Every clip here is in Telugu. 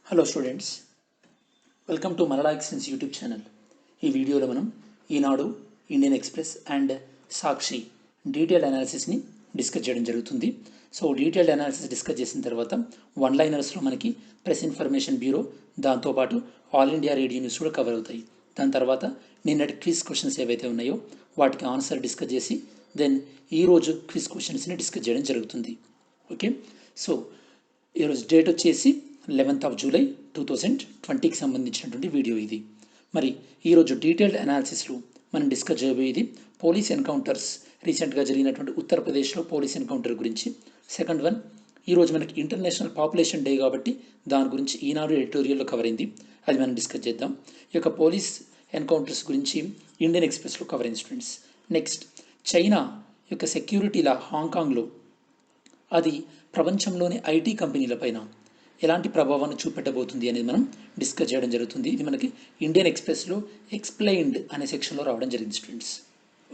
హలో స్టూడెంట్స్, వెల్కమ్ టు మరలా ఎక్స్టెన్స్ యూట్యూబ్ ఛానల్. ఈ వీడియోలో మనం Eenadu, Indian Express and Sakshi detailed అనాలిసిస్ని డిస్కస్ చేయడం జరుగుతుంది. సో డీటెయిల్డ్ అనాలిసిస్ డిస్కస్ చేసిన తర్వాత వన్ లైనర్స్లో మనకి ప్రెస్ ఇన్ఫర్మేషన్ బ్యూరో, దాంతోపాటు ఆల్ ఇండియా రేడియో న్యూస్ కూడా కవర్ అవుతాయి. దాని తర్వాత నిన్నటి క్విజ్ క్వశ్చన్స్ ఏవైతే ఉన్నాయో వాటికి ఆన్సర్ డిస్కస్ చేసి దెన్ ఈరోజు క్విజ్ క్వశ్చన్స్ని డిస్కస్ చేయడం జరుగుతుంది. ఓకే, సో ఈరోజు డేట్ వచ్చేసి 11th July 2020కి సంబంధించినటువంటి వీడియో ఇది. మరి ఈరోజు డీటెయిల్డ్ అనాలిసిస్లో మనం డిస్కస్ చేయబోయేది పోలీస్ ఎన్కౌంటర్స్, రీసెంట్గా జరిగినటువంటి ఉత్తరప్రదేశ్లో పోలీస్ ఎన్కౌంటర్ గురించి. సెకండ్ వన్, ఈరోజు మనకి ఇంటర్నేషనల్ పాపులేషన్ డే కాబట్టి దాని గురించి ఈనాడు ఎడిటోరియల్లో కవర్ అయింది, అది మనం డిస్కస్ చేద్దాం. ఈ యొక్క పోలీస్ ఎన్కౌంటర్స్ గురించి ఇండియన్ ఎక్స్ప్రెస్లో కవర్ అయింది స్టూడెంట్స్. నెక్స్ట్, చైనా యొక్క సెక్యూరిటీ లా హాంకాంగ్లో అది ప్రపంచంలోని ఐటీ కంపెనీలపైన ఎలాంటి ప్రభావాన్ని చూపెట్టబోతుంది అనేది మనం డిస్కస్ చేయడం జరుగుతుంది. ఇది మనకి ఇండియన్ ఎక్స్ప్రెస్లో ఎక్స్ప్లెయిన్డ్ అనే సెక్షన్లో రావడం జరిగింది స్టూడెంట్స్.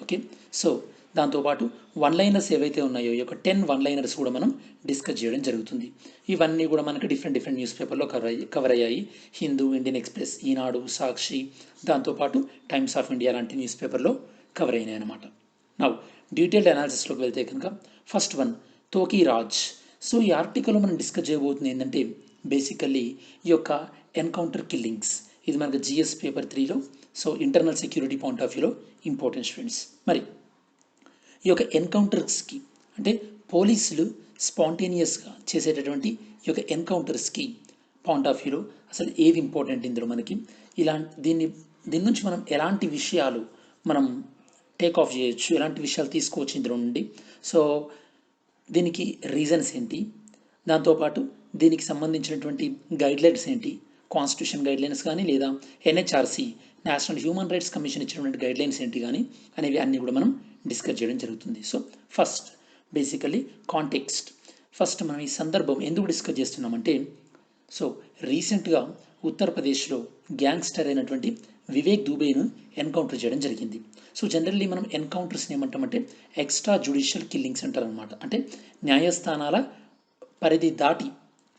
ఓకే, సో దాంతోపాటు వన్ లైనర్స్ ఏవైతే ఉన్నాయో ఈ యొక్క 10 వన్ లైనర్స్ కూడా మనం డిస్కస్ చేయడం జరుగుతుంది. ఇవన్నీ కూడా మనకి డిఫరెంట్ న్యూస్ పేపర్లో కవర్ అయ్యాయి. హిందూ, ఇండియన్ ఎక్స్ప్రెస్, ఈనాడు, సాక్షి, దాంతోపాటు టైమ్స్ ఆఫ్ ఇండియా లాంటి న్యూస్ పేపర్లో కవర్ అయినాయి అన్నమాట. నా డీటెయిల్డ్ అనాలిసిస్లోకి వెళ్తే కనుక ఫస్ట్ వన్, తోకీరాజ్. సో ఈ ఆర్టికల్లో మనం డిస్కస్ చేయబోతుంది ఏంటంటే బేసికల్లీ ఈ యొక్క ఎన్కౌంటర్ కిల్లింగ్స్. ఇది మనకు జిఎస్ పేపర్ 3లో, so internal security point of వ్యూలో ఇంపార్టెంట్ స్టూడెంట్స్. మరి ఈ యొక్క ఎన్కౌంటర్స్కి అంటే పోలీసులు స్పాంటేనియస్గా చేసేటటువంటి ఈ యొక్క ఎన్కౌంటర్స్కి పాయింట్ ఆఫ్ వ్యూలో అసలు ఏది ఇంపార్టెంట్ ఇందులో మనకి దీని నుంచి మనం ఎలాంటి విషయాలు మనం టేక్ ఆఫ్ చేయొచ్చు, ఎలాంటి విషయాలు తీసుకోవచ్చు ఇందులో నుండి. సో దీనికి రీజన్స్ ఏంటి, దాంతోపాటు దీనికి సంబంధించినటువంటి గైడ్లైన్స్ ఏంటి, కాన్స్టిట్యూషన్ గైడ్లైన్స్ కానీ లేదా NHRC national human rights commission ఇచ్చినటువంటి గైడ్లైన్స్ ఏంటి కానీ అనేవి అన్నీ కూడా మనం డిస్కస్ చేయడం జరుగుతుంది. So first basically context. First మనం ఈ సందర్భం ఎందుకు డిస్కస్ చేస్తున్నామంటే, సో రీసెంట్గా ఉత్తరప్రదేశ్లో గ్యాంగ్స్టర్ అయినటువంటి వివేక్ దూబేను ఎన్కౌంటర్ చేయడం జరిగింది. సో జనరల్లీ మనం ఎన్కౌంటర్స్ని ఏమంటామంటే ఎక్స్ట్రా జ్యుడిషియల్ కిల్లింగ్స్ అంటారు అనమాట. అంటే న్యాయస్థానాల పరిధి దాటి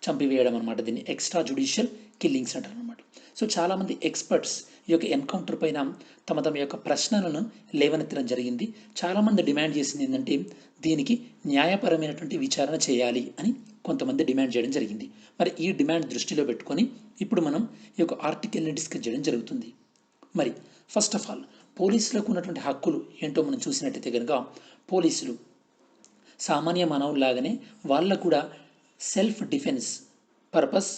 చంపివేయడం అనమాట. దీన్ని ఎక్స్ట్రా జ్యుడిషియల్ కిల్లింగ్స్ అంటారు అనమాట. సో చాలామంది ఎక్స్పర్ట్స్ ఈ యొక్క ఎన్కౌంటర్ పైన తమ యొక్క ప్రశ్నలను లేవనెత్తడం జరిగింది. చాలామంది డిమాండ్ చేసింది ఏంటంటే దీనికి న్యాయపరమైనటువంటి విచారణ చేయాలి అని కొంతమంది డిమాండ్ చేయడం జరిగింది. మరి ఈ డిమాండ్ దృష్టిలో పెట్టుకొని ఇప్పుడు మనం ఈ యొక్క ఆర్టికల్ని డిస్కస్ చేయడం జరుగుతుంది. మరి ఫస్ట్ ఆఫ్ ఆల్ పోలీసులకు ఉన్నటువంటి హక్కులు ఏంటో మనం చూసినట్టయితే కనుక పోలీసులు సామాన్య మానవుల్లాగానే వాళ్ళకు కూడా సెల్ఫ్ డిఫెన్స్ పర్పస్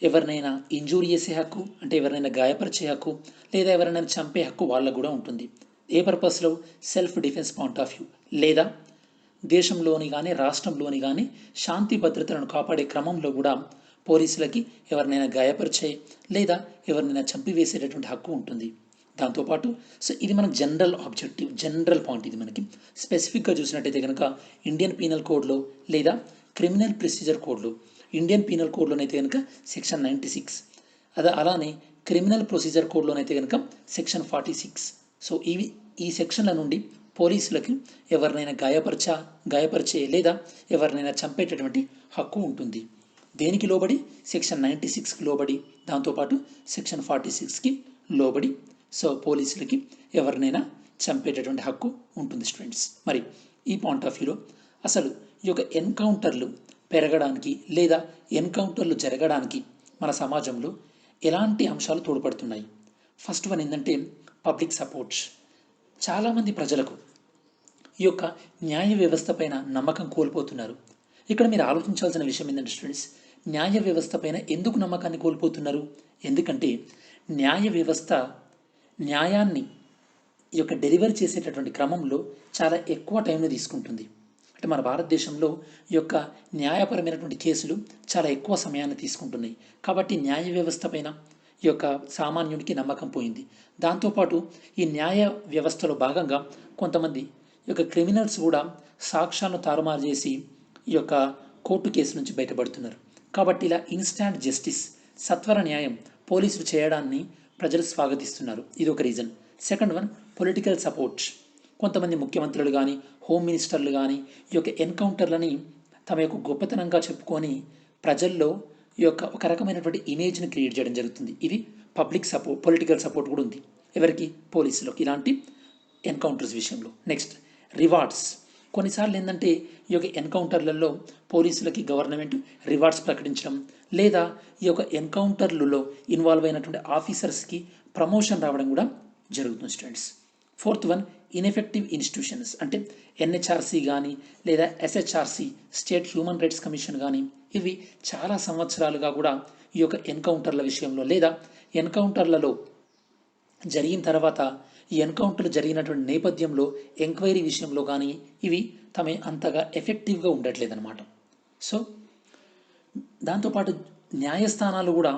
ఎవరినైనా ఇంజూరీ చేసే హక్కు, అంటే ఎవరినైనా గాయపరిచే హక్కు లేదా ఎవరినైనా చంపే హక్కు వాళ్ళకు కూడా ఉంటుంది. ఏ పర్పస్లో? Self defence point of view, లేదా దేశంలోని కానీ రాష్ట్రంలోని కానీ శాంతి భద్రతలను కాపాడే క్రమంలో కూడా పోలీసులకి ఎవరినైనా గాయపరిచే లేదా ఎవరినైనా చంపివేసేటటువంటి హక్కు ఉంటుంది. దాంతోపాటు సో ఇది మనకు జనరల్ ఆబ్జెక్టివ్, జనరల్ పాయింట్. ఇది మనకి స్పెసిఫిక్గా చూసినట్టయితే కనుక ఇండియన్ పీనల్ కోడ్లో లేదా క్రిమినల్ ప్రొసీజర్ కోడ్లో, ఇండియన్ పీనల్ కోడ్లోనైతే కనుక సెక్షన్ 96, అలానే క్రిమినల్ ప్రొసీజర్ కోడ్లోనైతే కనుక సెక్షన్ 46. సో ఈ సెక్షన్ల నుండి పోలీసులకి ఎవరినైనా గాయపరిచే లేదా ఎవరినైనా చంపేటటువంటి హక్కు ఉంటుంది. దేనికి లోబడి? సెక్షన్ 96కి లోబడి, దాంతోపాటు సెక్షన్ 46కి లోబడి సో పోలీసులకి ఎవరినైనా చంపేటటువంటి హక్కు ఉంటుంది స్టూడెంట్స్. మరి ఈ పాయింట్ ఆఫ్ వ్యూలో అసలు ఈ యొక్క ఎన్కౌంటర్లు పెరగడానికి లేదా ఎన్కౌంటర్లు జరగడానికి మన సమాజంలో ఎలాంటి అంశాలు తోడ్పడుతున్నాయి? ఫస్ట్ వన్ ఏంటంటే పబ్లిక్ సపోర్ట్స్. చాలామంది ప్రజలకు ఈ యొక్క న్యాయ వ్యవస్థ పైన నమ్మకం కోల్పోతున్నారు. ఇక్కడ మీరు ఆలోచించాల్సిన విషయం ఏంటంటే స్టూడెంట్స్, న్యాయ వ్యవస్థ పైన ఎందుకు నమ్మకాన్ని కోల్పోతున్నారు? ఎందుకంటే న్యాయ వ్యవస్థ న్యాయాన్ని ఈ యొక్క డెలివరీ చేసేటటువంటి క్రమంలో చాలా ఎక్కువ టైంని తీసుకుంటుంది. అంటే మన భారతదేశంలో ఈ యొక్క న్యాయపరమైనటువంటి కేసులు చాలా ఎక్కువ సమయాన్ని తీసుకుంటున్నాయి. కాబట్టి న్యాయ వ్యవస్థ పైన ఈ యొక్క సామాన్యుడికి నమ్మకం పోయింది. దాంతోపాటు ఈ న్యాయ వ్యవస్థలో భాగంగా కొంతమంది ఈ యొక్క క్రిమినల్స్ కూడా సాక్ష్యాలను తారుమారు చేసి ఈ యొక్క కోర్టు కేసు నుంచి బయటపడుతున్నారు. కాబట్టి ఇలా ఇన్స్టాంట్ జస్టిస్, సత్వర న్యాయం పోలీసులు చేయడాన్ని ప్రజలు స్వాగతిస్తున్నారు. ఇది ఒక reason. Second one, political support. కొంతమంది ముఖ్యమంత్రులు కానీ హోమ్ మినిస్టర్లు కానీ ఈ యొక్క ఎన్కౌంటర్లని తమ యొక్క గొప్పతనంగా చెప్పుకొని ప్రజల్లో ఈ యొక్క ఒక రకమైనటువంటి ఇమేజ్ని క్రియేట్ చేయడం జరుగుతుంది. ఇది పబ్లిక్ సపోర్ట్, పొలిటికల్ సపోర్ట్ కూడా ఉంది ఎవరికి, పోలీసులకు ఇలాంటి ఎన్కౌంటర్స్ విషయంలో. Next rewards. కొన్నిసార్లు ఏంటంటే ఈ యొక్క ఎన్కౌంటర్లలో పోలీసులకి గవర్నమెంట్ రివార్డ్స్ ప్రకటించడం, లేదా ఈ యొక్క ఎన్కౌంటర్లలో ఇన్వాల్వ్ అయినటువంటి ఆఫీసర్స్కి ప్రమోషన్ రావడం కూడా జరుగుతుంది students. Fourth one, ineffective institutions. అంటే ఎన్హెచ్ఆర్సీ కానీ లేదా ఎస్హెచ్ఆర్సీ, స్టేట్ హ్యూమన్ రైట్స్ కమిషన్ కానీ, ఇవి చాలా సంవత్సరాలుగా కూడా ఈ యొక్క ఎన్కౌంటర్ల విషయంలో లేదా ఎన్కౌంటర్లలో జరిగిన తర్వాత ఈ ఎన్కౌంటర్లు జరిగినటువంటి నేపథ్యంలో ఎంక్వైరీ విషయంలో కానీ ఇవి తమ అంతగా ఎఫెక్టివ్గా ఉండట్లేదన్నమాట. సో దాంతోపాటు న్యాయస్థానాలు కూడా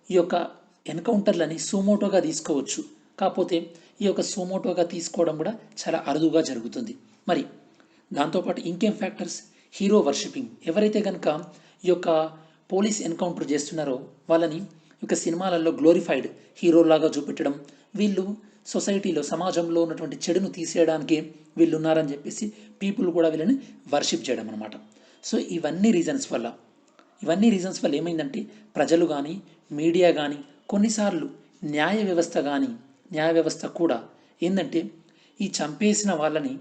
ఈ యొక్క ఎన్కౌంటర్లని సుమోటోగా తీసుకోవచ్చు, కాకపోతే ఈ యొక్క సుమోటోగా తీసుకోవడం కూడా చాలా అరుదుగా జరుగుతుంది. మరి దాంతోపాటు ఇంకేం ఫ్యాక్టర్స్, హీరో వర్షిపింగ్. ఎవరైతే కనుక ఈ యొక్క పోలీస్ ఎన్కౌంటర్ చేస్తున్నారో వాళ్ళని ఈ యొక్క సినిమాలలో గ్లోరిఫైడ్ హీరోలాగా చూపెట్టడం, వీళ్ళు సొసైటీలో సమాజంలో ఉన్నటువంటి చెడును తీసేయడానికి వీళ్ళు ఉన్నారని చెప్పేసి పీపుల్ కూడా వీళ్ళని వర్షిప్ చేయడం అనమాట. సో ఇవన్నీ రీజన్స్ వల్ల ఏమైందంటే ప్రజలు కానీ మీడియా కానీ కొన్నిసార్లు న్యాయ వ్యవస్థ కూడా ఏంటంటే ఈ చంపేసిన వాళ్ళని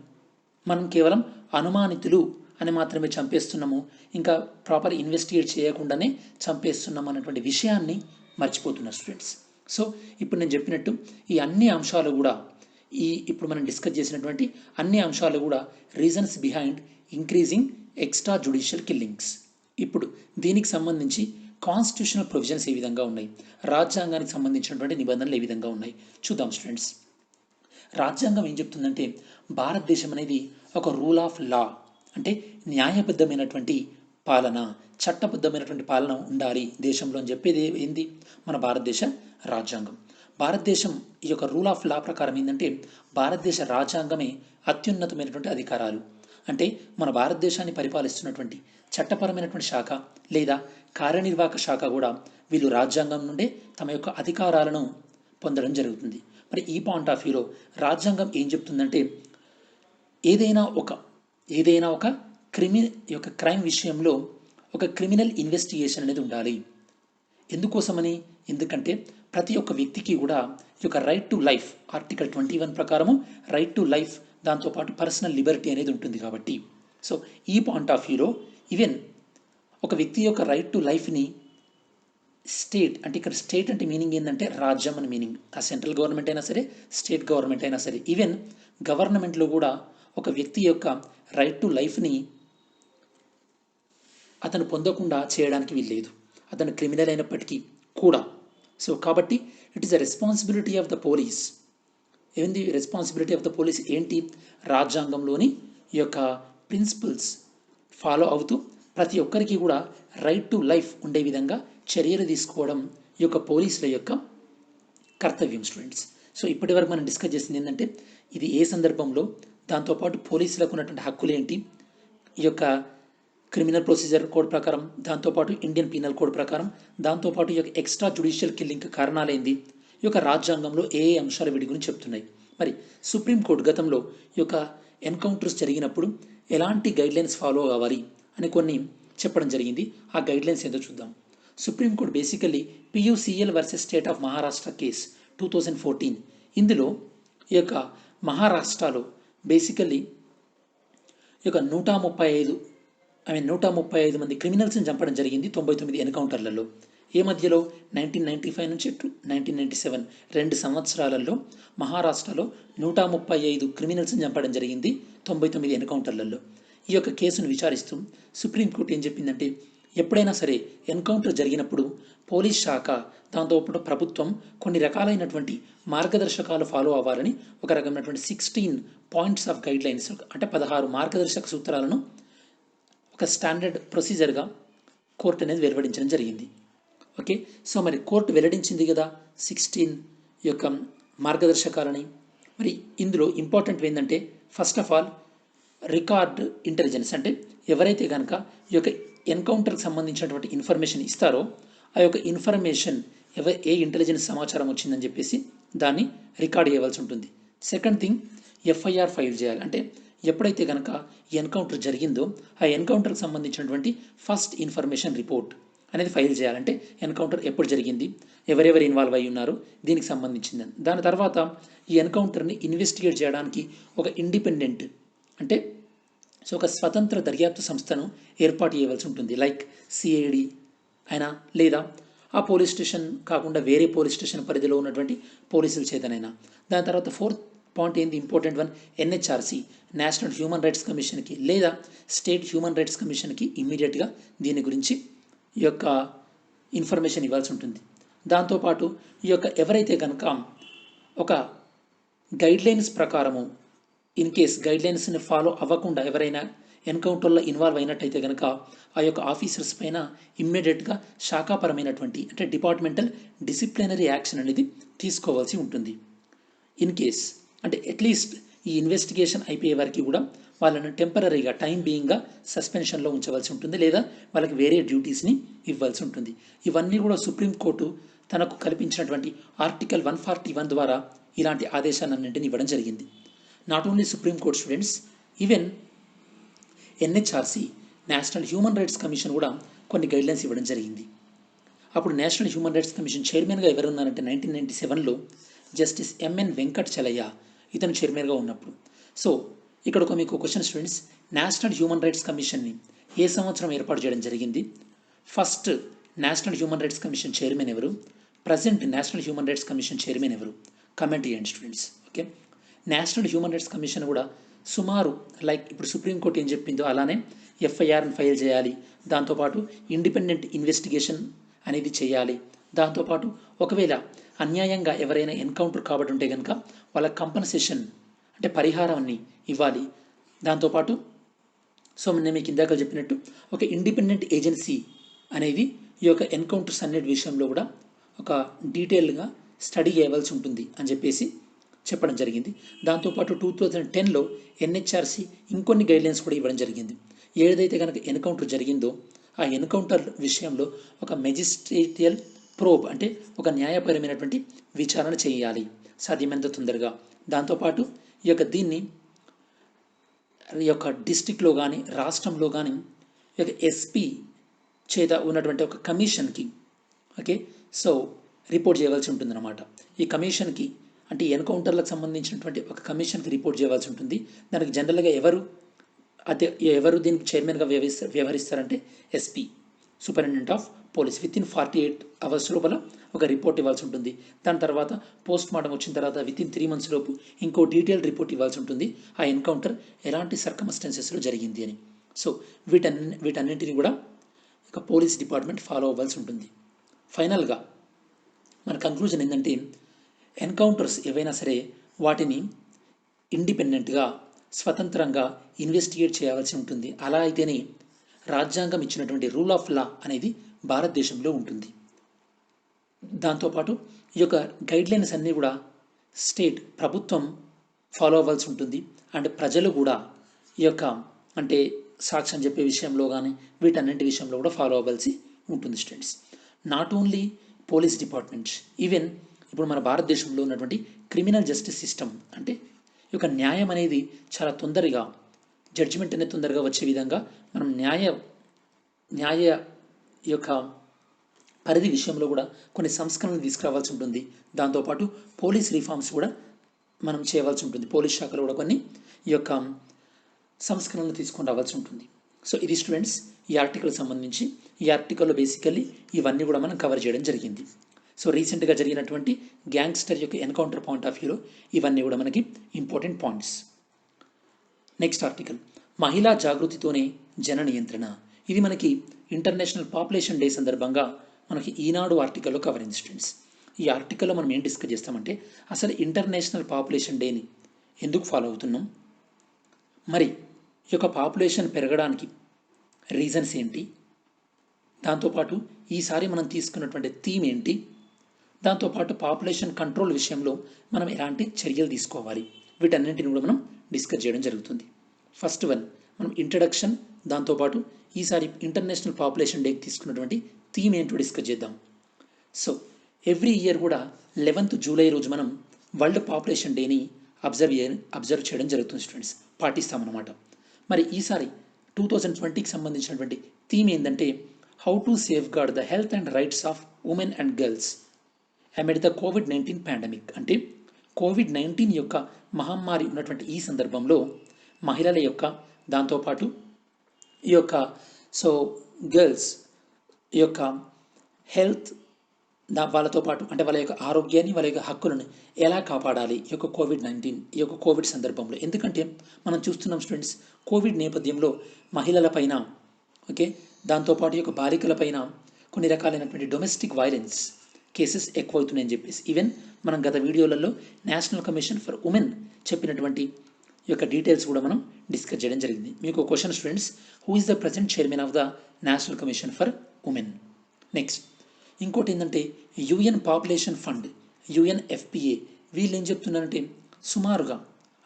మనం కేవలం అనుమానితులు అని మాత్రమే చంపేస్తున్నాము, ఇంకా ప్రాపర్ ఇన్వెస్టిగేట్ చేయకుండానే చంపేస్తున్నాము అన్నటువంటి విషయాన్ని మర్చిపోతున్నారు స్టూడెంట్స్. సో ఇప్పుడు నేను చెప్పినట్టు ఈ అన్ని అంశాలు కూడా ఇప్పుడు మనం డిస్కస్ చేసినటువంటి అన్ని అంశాలు కూడా reasons behind increasing extra judicial killings. ఇప్పుడు దీనికి సంబంధించి కాన్స్టిట్యూషనల్ ప్రొవిజన్స్ ఏ విధంగా ఉన్నాయి, రాజ్యాంగానికి సంబంధించినటువంటి నిబంధనలు ఏ విధంగా ఉన్నాయి చూద్దాం స్టూడెంట్స్. రాజ్యాంగం ఏం చెప్తుందంటే భారతదేశం అనేది ఒక రూల్ ఆఫ్ లా, అంటే న్యాయబద్ధమైనటువంటి పాలన, చట్టబద్ధమైనటువంటి పాలన ఉండాలి దేశంలో అని చెప్పేది ఏంది మన భారతదేశ రాజ్యాంగం. భారతదేశం ఈ యొక్క రూల్ ఆఫ్ లా ప్రకారం ఏంటంటే భారతదేశ రాజ్యాంగమే అత్యున్నతమైనటువంటి అధికారాలు. అంటే మన భారతదేశాన్ని పరిపాలిస్తున్నటువంటి చట్టపరమైనటువంటి శాఖ లేదా కార్యనిర్వాహక శాఖ కూడా వీళ్ళు రాజ్యాంగం నుండే తమ యొక్క అధికారాలను పొందడం జరుగుతుంది. మరి ఈ పాయింట్ ఆఫ్ వ్యూలో రాజ్యాంగం ఏం చెప్తుందంటే ఏదైనా ఒక క్రైమ్ విషయంలో ఒక క్రిమినల్ ఇన్వెస్టిగేషన్ అనేది ఉండాలి. ఎందుకంటే ప్రతి ఒక్క వ్యక్తికి కూడా ఈ యొక్క రైట్ టు లైఫ్, ఆర్టికల్ 21 ప్రకారము రైట్ టు లైఫ్, దాంతోపాటు పర్సనల్ లిబర్టీ అనేది ఉంటుంది కాబట్టి. సో ఈ పాయింట్ ఆఫ్ వ్యూలో ఈవెన్ ఒక వ్యక్తి యొక్క రైట్ టు లైఫ్ని స్టేట్, అంటే ఇక్కడ స్టేట్ అంటే మీనింగ్ ఏంటంటే రాజ్యం అని మీనింగ్. ఆ సెంట్రల్ గవర్నమెంట్ అయినా సరే, స్టేట్ గవర్నమెంట్ అయినా సరే, ఈవెన్ గవర్నమెంట్లో కూడా ఒక వ్యక్తి యొక్క రైట్ టు లైఫ్ని అతను పొందకుండా చేయడానికి వీల్లేదు, అతను క్రిమినల్ అయినప్పటికీ కూడా. సో కాబట్టి it is the responsibility of the police. ఏంది రెస్పాన్సిబిలిటీ ఆఫ్ ద పోలీస్ ఏంటి, రాజ్యాంగంలోని ఈ యొక్క ప్రిన్సిపల్స్ ఫాలో అవుతూ ప్రతి ఒక్కరికి కూడా రైట్ టు లైఫ్ ఉండే విధంగా చర్యలు తీసుకోవడం ఈ యొక్క పోలీసుల యొక్క కర్తవ్యం స్టూడెంట్స్. సో ఇప్పటి వరకు మనం డిస్కస్ చేసింది ఏంటంటే ఇది ఏ సందర్భంలో, దాంతోపాటు పోలీసులకు ఉన్నటువంటి హక్కులు ఏంటి, ఈ యొక్క క్రిమినల్ ప్రొసీజర్ కోడ్ ప్రకారం, దాంతోపాటు ఇండియన్ పీనల్ కోడ్ ప్రకారం, దాంతోపాటు ఈ యొక్క ఎక్స్ట్రా జ్యుడిషియల్ కిల్లింగ్ కారణాలేంది, ఈ యొక్క రాజ్యాంగంలో ఏ అంశాలు వీటి గురించి చెప్తున్నాయి. మరి సుప్రీంకోర్టు గతంలో ఈ యొక్క ఎన్కౌంటర్స్ జరిగినప్పుడు ఎలాంటి గైడ్లైన్స్ ఫాలో కావాలి అని కొన్ని చెప్పడం జరిగింది. ఆ గైడ్లైన్స్ ఏదో చూద్దాం. Supreme court basically PUCL versus state of Maharashtra case 2014, ఇందులో ఈ యొక్క మహారాష్ట్రలో బేసికల్లీ ఈ యొక్క 135 మంది క్రిమినల్స్ని చంపడం జరిగింది 99 ఎన్కౌంటర్లలో. ఏ మధ్యలో 1995 నుంచి 1997 2 సంవత్సరాలలో మహారాష్ట్రలో 135 క్రిమినల్స్ని చంపడం జరిగింది 99 ఎన్కౌంటర్లలో. ఈ యొక్క కేసును విచారిస్తూ సుప్రీంకోర్టు ఏం చెప్పిందంటే ఎప్పుడైనా సరే ఎన్కౌంటర్ జరిగినప్పుడు పోలీస్ శాఖ, దాంతోపాటు ప్రభుత్వం కొన్ని రకాలైనటువంటి మార్గదర్శకాలు ఫాలో అవ్వాలని ఒక రకమైనటువంటి 16 పాయింట్స్ ఆఫ్ గైడ్లైన్స్, అంటే 16 మార్గదర్శక సూత్రాలను ఒక స్టాండర్డ్ ప్రొసీజర్గా కోర్టు అనేది వెలువడించడం జరిగింది. ఓకే, సో మరి కోర్టు వెల్లడించింది కదా 16 ఈ యొక్క మార్గదర్శకాలని. మరి ఇందులో ఇంపార్టెంట్ ఏంటంటే first of all record intelligence, అంటే ఎవరైతే కనుక ఈ యొక్క ఎన్కౌంటర్కి సంబంధించినటువంటి ఇన్ఫర్మేషన్ ఇస్తారో ఆ యొక్క ఇన్ఫర్మేషన్ ఏ ఇంటెలిజెన్స్ సమాచారం వచ్చిందని చెప్పేసి దాన్ని రికార్డ్ చేయవలసి ఉంటుంది. సెకండ్ థింగ్ FIR ఫైల్ చేయాలి. అంటే ఎప్పుడైతే కనుక ఈ ఎన్కౌంటర్ జరిగిందో ఆ ఎన్కౌంటర్కి సంబంధించినటువంటి ఫస్ట్ ఇన్ఫర్మేషన్ రిపోర్ట్, అనేది ఫైల్ చేయాలంటే ఎన్కౌంటర్ ఎప్పుడు జరిగింది, ఎవరెవరు ఇన్వాల్వ్ అయి ఉన్నారు, దీనికి సంబంధించింది. దాని తర్వాత ఈ ఎన్కౌంటర్ని ఇన్వెస్టిగేట్ చేయడానికి ఒక ఇండిపెండెంట్ అంటే ఒక స్వతంత్ర దర్యాప్తు సంస్థను ఏర్పాటు చేయవలసి ఉంటుంది. లైక్ సిఐడి అయినా లేదా ఆ పోలీస్ స్టేషన్ కాకుండా వేరే పోలీస్ స్టేషన్ పరిధిలో ఉన్నటువంటి పోలీసుల చేతనైనా. దాని తర్వాత ఫోర్త్ పాయింట్ ఏంది important one, NHRC national human rights కమిషన్కి లేదా స్టేట్ హ్యూమన్ రైట్స్ కమిషన్కి ఇమ్మీడియట్గా దీని గురించి ఈ యొక్క ఇన్ఫర్మేషన్ ఇవ్వాల్సి ఉంటుంది. దాంతోపాటు ఈ యొక్క ఎవరైతే కనుక ఒక గైడ్లైన్స్ ప్రకారము ఇన్ కేస్ గైడ్లైన్స్ని ఫాలో అవ్వకుండా ఎవరైనా ఎన్కౌంటర్లో ఇన్వాల్వ్ అయినట్టయితే కనుక ఆ యొక్క ఆఫీసర్స్ పైన ఇమ్మీడియట్గా శాఖాపరమైనటువంటి అంటే డిపార్ట్మెంటల్ డిసిప్లినరీ యాక్షన్ అనేది తీసుకోవాల్సి ఉంటుంది. ఇన్ కేస్ అంటే అట్లీస్ట్ ఈ ఇన్వెస్టిగేషన్ అయిపోయే వరకు కూడా వాళ్ళని టెంపరీగా టైం బీయింగ్గా సస్పెన్షన్లో ఉంచవలసి ఉంటుంది లేదా వాళ్ళకి వేరే డ్యూటీస్ని ఇవ్వాల్సి ఉంటుంది. ఇవన్నీ కూడా సుప్రీంకోర్టు తనకు కల్పించినటువంటి ఆర్టికల్ 141 ద్వారా ఇలాంటి ఆదేశాలన్నింటినీ ఇవ్వడం జరిగింది. Not only supreme court students, even NHRC national human rights commission కూడా కొన్ని గైడ్లైన్స్ ఇవ్వడం జరిగింది. అప్పుడు నేషనల్ హ్యూమన్ రైట్స్ కమిషన్ చైర్మన్గా ఎవరున్నారంటే 1997లో జస్టిస్ ఎంఎన్ వెంకటచలయ్య ఇతను చైర్మన్గా ఉన్నప్పుడు. సో ఇక్కడ మీకు question students, national human rights కమిషన్ని ఏ సంవత్సరం ఏర్పాటు చేయడం జరిగింది, first national human rights commission chairman ఎవరు, present national human rights commission chairman ఎవరు, కమెంట్ చేయండి students. Okay, national human rights commission కూడా సుమారు లైక్ ఇప్పుడు సుప్రీంకోర్టు ఏం చెప్పిందో అలానే ఎఫ్ఐఆర్ని ఫైల్ చేయాలి, దాంతోపాటు ఇండిపెండెంట్ ఇన్వెస్టిగేషన్ అనేది చేయాలి, దాంతోపాటు ఒకవేళ అన్యాయంగా ఎవరైనా ఎన్కౌంటర్ కాబట్టి ఉంటే కనుక వాళ్ళ కంపన్సేషన్ అంటే పరిహారాన్ని ఇవ్వాలి. దాంతోపాటు నేను మీకు ఇందాక చెప్పినట్టు ఒక ఇండిపెండెంట్ ఏజెన్సీ అనేది ఈ యొక్క ఎన్కౌంటర్స్ అన్నిటి విషయంలో కూడా ఒక డీటెయిల్గా స్టడీ చేయవలసి ఉంటుంది అని చెప్పేసి చెప్పడం జరిగింది. దాంతోపాటు 2010లో ఎన్హెచ్ఆర్సి ఇంకొన్ని గైడ్లైన్స్ కూడా ఇవ్వడం జరిగింది. ఏదైతే కనుక ఎన్కౌంటర్ జరిగిందో ఆ ఎన్కౌంటర్ విషయంలో ఒక మెజిస్ట్రేటియల్ ప్రోబ్ అంటే ఒక న్యాయపరమైనటువంటి విచారణ చేయాలి సాధ్యమైనంత తొందరగా. దాంతోపాటు ఈ యొక్క డిస్టిక్లో కానీ రాష్ట్రంలో కానీ ఈ యొక్క ఎస్పీ చేత ఉన్నటువంటి ఒక కమిషన్కి రిపోర్ట్ చేయవలసి ఉంటుందన్నమాట. ఈ కమిషన్కి అంటే ఎన్కౌంటర్లకు సంబంధించినటువంటి ఒక కమిషన్కి రిపోర్ట్ చేయవలసి ఉంటుంది. దానికి జనరల్గా ఎవరు దీనికి చైర్మన్గా వ్యవహరిస్తారంటే SP, superintendent of police. Within 48 hours లోపల ఒక రిపోర్ట్ ఇవ్వాల్సి ఉంటుంది. దాని తర్వాత పోస్ట్ మార్టం వచ్చిన తర్వాత వితిన్ 3 months లోపు ఇంకో డీటెయిల్ రిపోర్ట్ ఇవ్వాల్సి ఉంటుంది ఆ ఎన్కౌంటర్ ఎలాంటి సర్కమ్స్టాన్సెస్లో జరిగింది అని. సో వీటన్నింటినీ కూడా ఒక పోలీస్ డిపార్ట్మెంట్ ఫాలో అవ్వాల్సి ఉంటుంది. ఫైనల్గా మన కంక్లూజన్ ఏంటంటే ఎన్కౌంటర్స్ ఏవైనా సరే వాటిని ఇండిపెండెంట్గా స్వతంత్రంగా ఇన్వెస్టిగేట్ చేయవలసి ఉంటుంది. అలా అయితేనే రాజ్యాంగం ఇచ్చినటువంటి రూల్ ఆఫ్ లా అనేది భారతదేశంలో ఉంటుంది. దాంతోపాటు ఈ యొక్క గైడ్లైన్స్ అన్నీ కూడా స్టేట్ ప్రభుత్వం ఫాలో అవ్వాల్సి ఉంటుంది. అండ్ ప్రజలు కూడా ఈ యొక్క అంటే సాక్ష్యం చెప్పే విషయంలో కానీ వీటన్నింటి విషయంలో కూడా ఫాలో అవ్వాల్సి ఉంటుంది students. Not only police departments, even ఇప్పుడు మన భారతదేశంలో ఉన్నటువంటి క్రిమినల్ జస్టిస్ సిస్టమ్ అంటే ఈ యొక్క న్యాయం అనేది చాలా తొందరగా జడ్జిమెంట్ అనేది తొందరగా వచ్చే విధంగా మనం న్యాయ యొక్క పరిధి విషయంలో కూడా కొన్ని సంస్కరణలు తీసుకురావాల్సి ఉంటుంది. దాంతోపాటు పోలీస్ రిఫార్మ్స్ కూడా మనం చేయవలసి ఉంటుంది. పోలీస్ శాఖలో కూడా కొన్ని ఈ యొక్క సంస్కరణలు తీసుకొని రావాల్సి ఉంటుంది. సో ఇది స్టూడెంట్స్ ఈ ఆర్టికల్ సంబంధించి. ఈ ఆర్టికల్లో బేసికల్లీ ఇవన్నీ కూడా మనం కవర్ చేయడం జరిగింది. సో రీసెంట్గా జరిగినటువంటి గ్యాంగ్స్టర్ యొక్క ఎన్కౌంటర్ పాయింట్ ఆఫ్ వ్యూలో ఇవన్నీ కూడా మనకి ఇంపార్టెంట్ పాయింట్స్. నెక్స్ట్ ఆర్టికల్, మహిళా జాగృతితోనే జన నియంత్రణ. ఇది మనకి ఇంటర్నేషనల్ పాపులేషన్ డే సందర్భంగా మనకి ఈనాడు ఆర్టికల్లో కవర్ అయింది స్టూడెంట్స్. ఈ ఆర్టికల్లో మనం ఏం డిస్కస్ చేస్తామంటే అసలు ఇంటర్నేషనల్ పాపులేషన్ డేని ఎందుకు ఫాలో అవుతున్నాం, మరి ఈ యొక్క పాపులేషన్ పెరగడానికి రీజన్స్ ఏంటి, దాంతోపాటు ఈసారి మనం తీసుకున్నటువంటి థీమ్ ఏంటి, దాంతోపాటు పాపులేషన్ కంట్రోల్ విషయంలో మనం ఎలాంటి చర్యలు తీసుకోవాలి, వీటన్నింటిని కూడా మనం డిస్కస్ చేయడం జరుగుతుంది. ఫస్ట్ వన్ మనం ఇంట్రడక్షన్, దాంతోపాటు ఈసారి ఇంటర్నేషనల్ పాపులేషన్ డేకి తీసుకున్నటువంటి థీమ్ ఏంటో డిస్కస్ చేద్దాం. సో ఎవ్రీ ఇయర్ కూడా 11th జూలై రోజు మనం వరల్డ్ పాపులేషన్ డేని అబ్జర్వ్ చేయడం జరుగుతుంది స్టూడెంట్స్, పాటిస్తామన్నమాట. మరి ఈసారి 2020కి సంబంధించినటువంటి థీమ్ ఏంటంటే how to safeguard the health and rights of women and girls amid the కోవిడ్-19 పాండమిక్. అంటే కోవిడ్-19 యొక్క మహమ్మారి ఉన్నటువంటి ఈ సందర్భంలో మహిళల యొక్క దాంతోపాటు ఈ యొక్క సో గర్ల్స్ యొక్క హెల్త్ వాళ్ళతో పాటు అంటే వాళ్ళ యొక్క ఆరోగ్యాన్ని వాళ్ళ యొక్క హక్కులను ఎలా కాపాడాలి ఈ యొక్క కోవిడ్-19 ఈ యొక్క కోవిడ్ సందర్భంలో. ఎందుకంటే మనం చూస్తున్నాం స్టూడెంట్స్, కోవిడ్ నేపథ్యంలో మహిళల పైన ఓకే దాంతోపాటు ఈ యొక్క బాలికల పైన కొన్ని రకాలైనటువంటి డొమెస్టిక్ వైలెన్స్ కేసెస్ ఎక్కువ అవుతున్నాయని చెప్పేసి ఈవెన్ మనం గత వీడియోలలో నేషనల్ కమిషన్ ఫర్ ఉమెన్ చెప్పినటువంటి ఈ యొక్క డీటెయిల్స్ కూడా మనం డిస్కస్ చేయడం జరిగింది. మీకు question students, who is the present chairman of the national commission for women? Next ఇంకోటి ఏంటంటే యుఎన్ పాపులేషన్ ఫండ్ యుఎన్ఎఫ్పిఏ వీళ్ళు ఏం చెప్తున్నారంటే సుమారుగా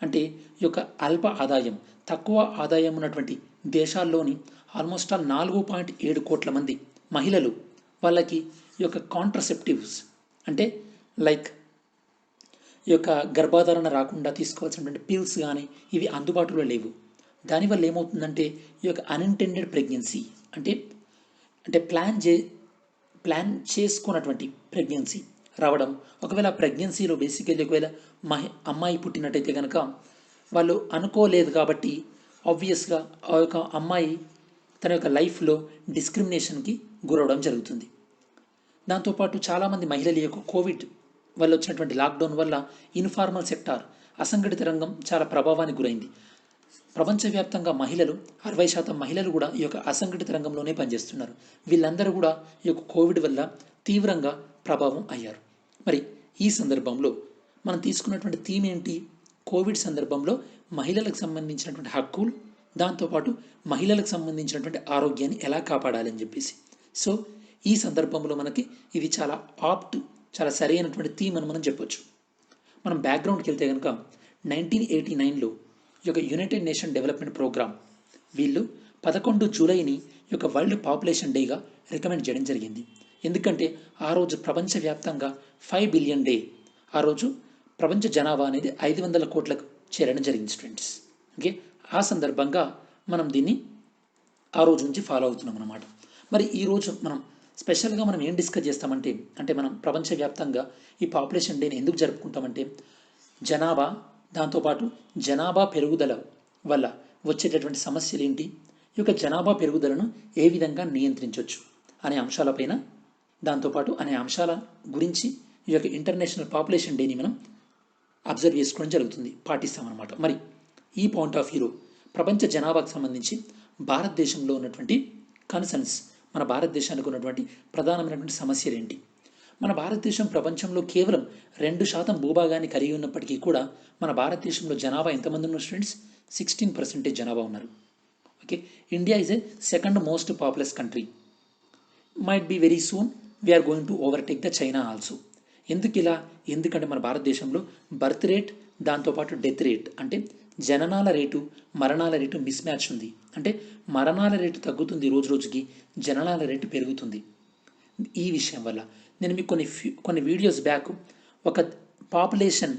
అంటే ఈ యొక్క అల్ప ఆదాయం తక్కువ ఆదాయం ఉన్నటువంటి దేశాల్లోని ఆల్మోస్ట్ ఆల్ 4.7 కోట్ల మంది మహిళలు వాళ్ళకి ఈ యొక్క కాంట్రసెప్టివ్స్ అంటే లైక్ ఈ యొక్క గర్భాధారణ రాకుండా తీసుకోవాల్సినటువంటి పిల్స్ కానీ ఇవి అందుబాటులో లేవు. దానివల్ల ఏమవుతుందంటే ఈ యొక్క అన్ఇంటెండెడ్ ప్రెగ్నెన్సీ అంటే అంటే ప్లాన్ చేసుకున్నటువంటి ప్రెగ్నెన్సీ రావడం. ఒకవేళ ప్రెగ్నెన్సీలో బేసికల్లీ ఒకవేళ అమ్మాయి పుట్టినట్టయితే కనుక వాళ్ళు అనుకోలేదు కాబట్టి ఆబ్వియస్గా ఆ యొక్క అమ్మాయి తన యొక్క లైఫ్లో డిస్క్రిమినేషన్కి గురవడం జరుగుతుంది. దాంతోపాటు చాలామంది మహిళల యొక్క కోవిడ్ వల్ల వచ్చినటువంటి లాక్డౌన్ వల్ల ఇన్ఫార్మల్ సెక్టార్ అసంఘటిత రంగం చాలా ప్రభావానికి గురైంది. ప్రపంచవ్యాప్తంగా మహిళలు 60% మహిళలు కూడా ఈ యొక్క అసంఘటిత రంగంలోనే పనిచేస్తున్నారు. వీళ్ళందరూ కూడా ఈ యొక్క కోవిడ్ వల్ల తీవ్రంగా ప్రభావం అయ్యారు. మరి ఈ సందర్భంలో మనం తీసుకున్నటువంటి థీమ్ ఏంటి? కోవిడ్ సందర్భంలో మహిళలకు సంబంధించినటువంటి హక్కులు దాంతోపాటు మహిళలకు సంబంధించినటువంటి ఆరోగ్యాన్ని ఎలా కాపాడాలని చెప్పేసి. సో ఈ సందర్భంలో మనకి ఇది చాలా చాలా సరైనటువంటి థీమ్ అని మనం చెప్పొచ్చు. మనం బ్యాక్గ్రౌండ్కి వెళ్తే కనుక 1989లో ఈ యొక్క యునైటెడ్ నేషన్ డెవలప్మెంట్ ప్రోగ్రామ్ వీళ్ళు 11 జూలైని ఈ యొక్క వరల్డ్ పాపులేషన్ డేగా రికమెండ్ చేయడం జరిగింది. ఎందుకంటే ఆ రోజు ప్రపంచవ్యాప్తంగా 5 బిలియన్ డే, ఆ రోజు ప్రపంచ జనాభా అనేది 500 కోట్లకు చేరడం జరిగింది స్టూడెంట్స్. ఓకే, ఆ సందర్భంగా మనం దీన్ని ఆ రోజు నుంచి ఫాలో అవుతున్నాం అన్నమాట. మరి ఈరోజు మనం స్పెషల్గా మనం ఏం డిస్కస్ చేస్తామంటే అంటే మనం ప్రపంచవ్యాప్తంగా ఈ పాపులేషన్ డేని ఎందుకు జరుపుకుంటామంటే జనాభా దాంతోపాటు జనాభా పెరుగుదల వల్ల వచ్చేటటువంటి సమస్యలు ఏంటి, ఈ యొక్క జనాభా పెరుగుదలను ఏ విధంగా నియంత్రించవచ్చు అనే అంశాలపైన దాంతోపాటు అనే అంశాల గురించి ఈ యొక్క ఇంటర్నేషనల్ పాపులేషన్ డేని మనం అబ్జర్వ్ చేసుకోవడం జరుగుతుంది, పాటిస్తామన్నమాట. మరి ఈ పాయింట్ ఆఫ్ వ్యూలో ప్రపంచ జనాభాకు సంబంధించి భారతదేశంలో ఉన్నటువంటి కన్సర్న్స్, మన భారతదేశానికి ఉన్నటువంటి ప్రధానమైనటువంటి సమస్యలు ఏంటి? మన భారతదేశం ప్రపంచంలో కేవలం 2% భూభాగాన్ని కలిగి ఉన్నప్పటికీ కూడా మన భారతదేశంలో జనాభా ఎంతమంది ఉన్నారు స్టూడెంట్స్? 16% జనాభా ఉన్నారు. Okay, India is a second most populous country. Might be very soon we are going to overtake the China also. ఎందుకు ఇలా? ఎందుకంటే మన భారతదేశంలో బర్త్ రేట్ దాంతోపాటు డెత్ రేట్ అంటే జననాల రేటు మరణాల రేటు మిస్ మ్యాచ్ ఉంది. అంటే మరణాల రేటు తగ్గుతుంది రోజు రోజుకి, జననాల రేటు పెరుగుతుంది. ఈ విషయం వల్ల నేను మీకు కొన్ని వీడియోస్ బ్యాక్ ఒక పాపులేషన్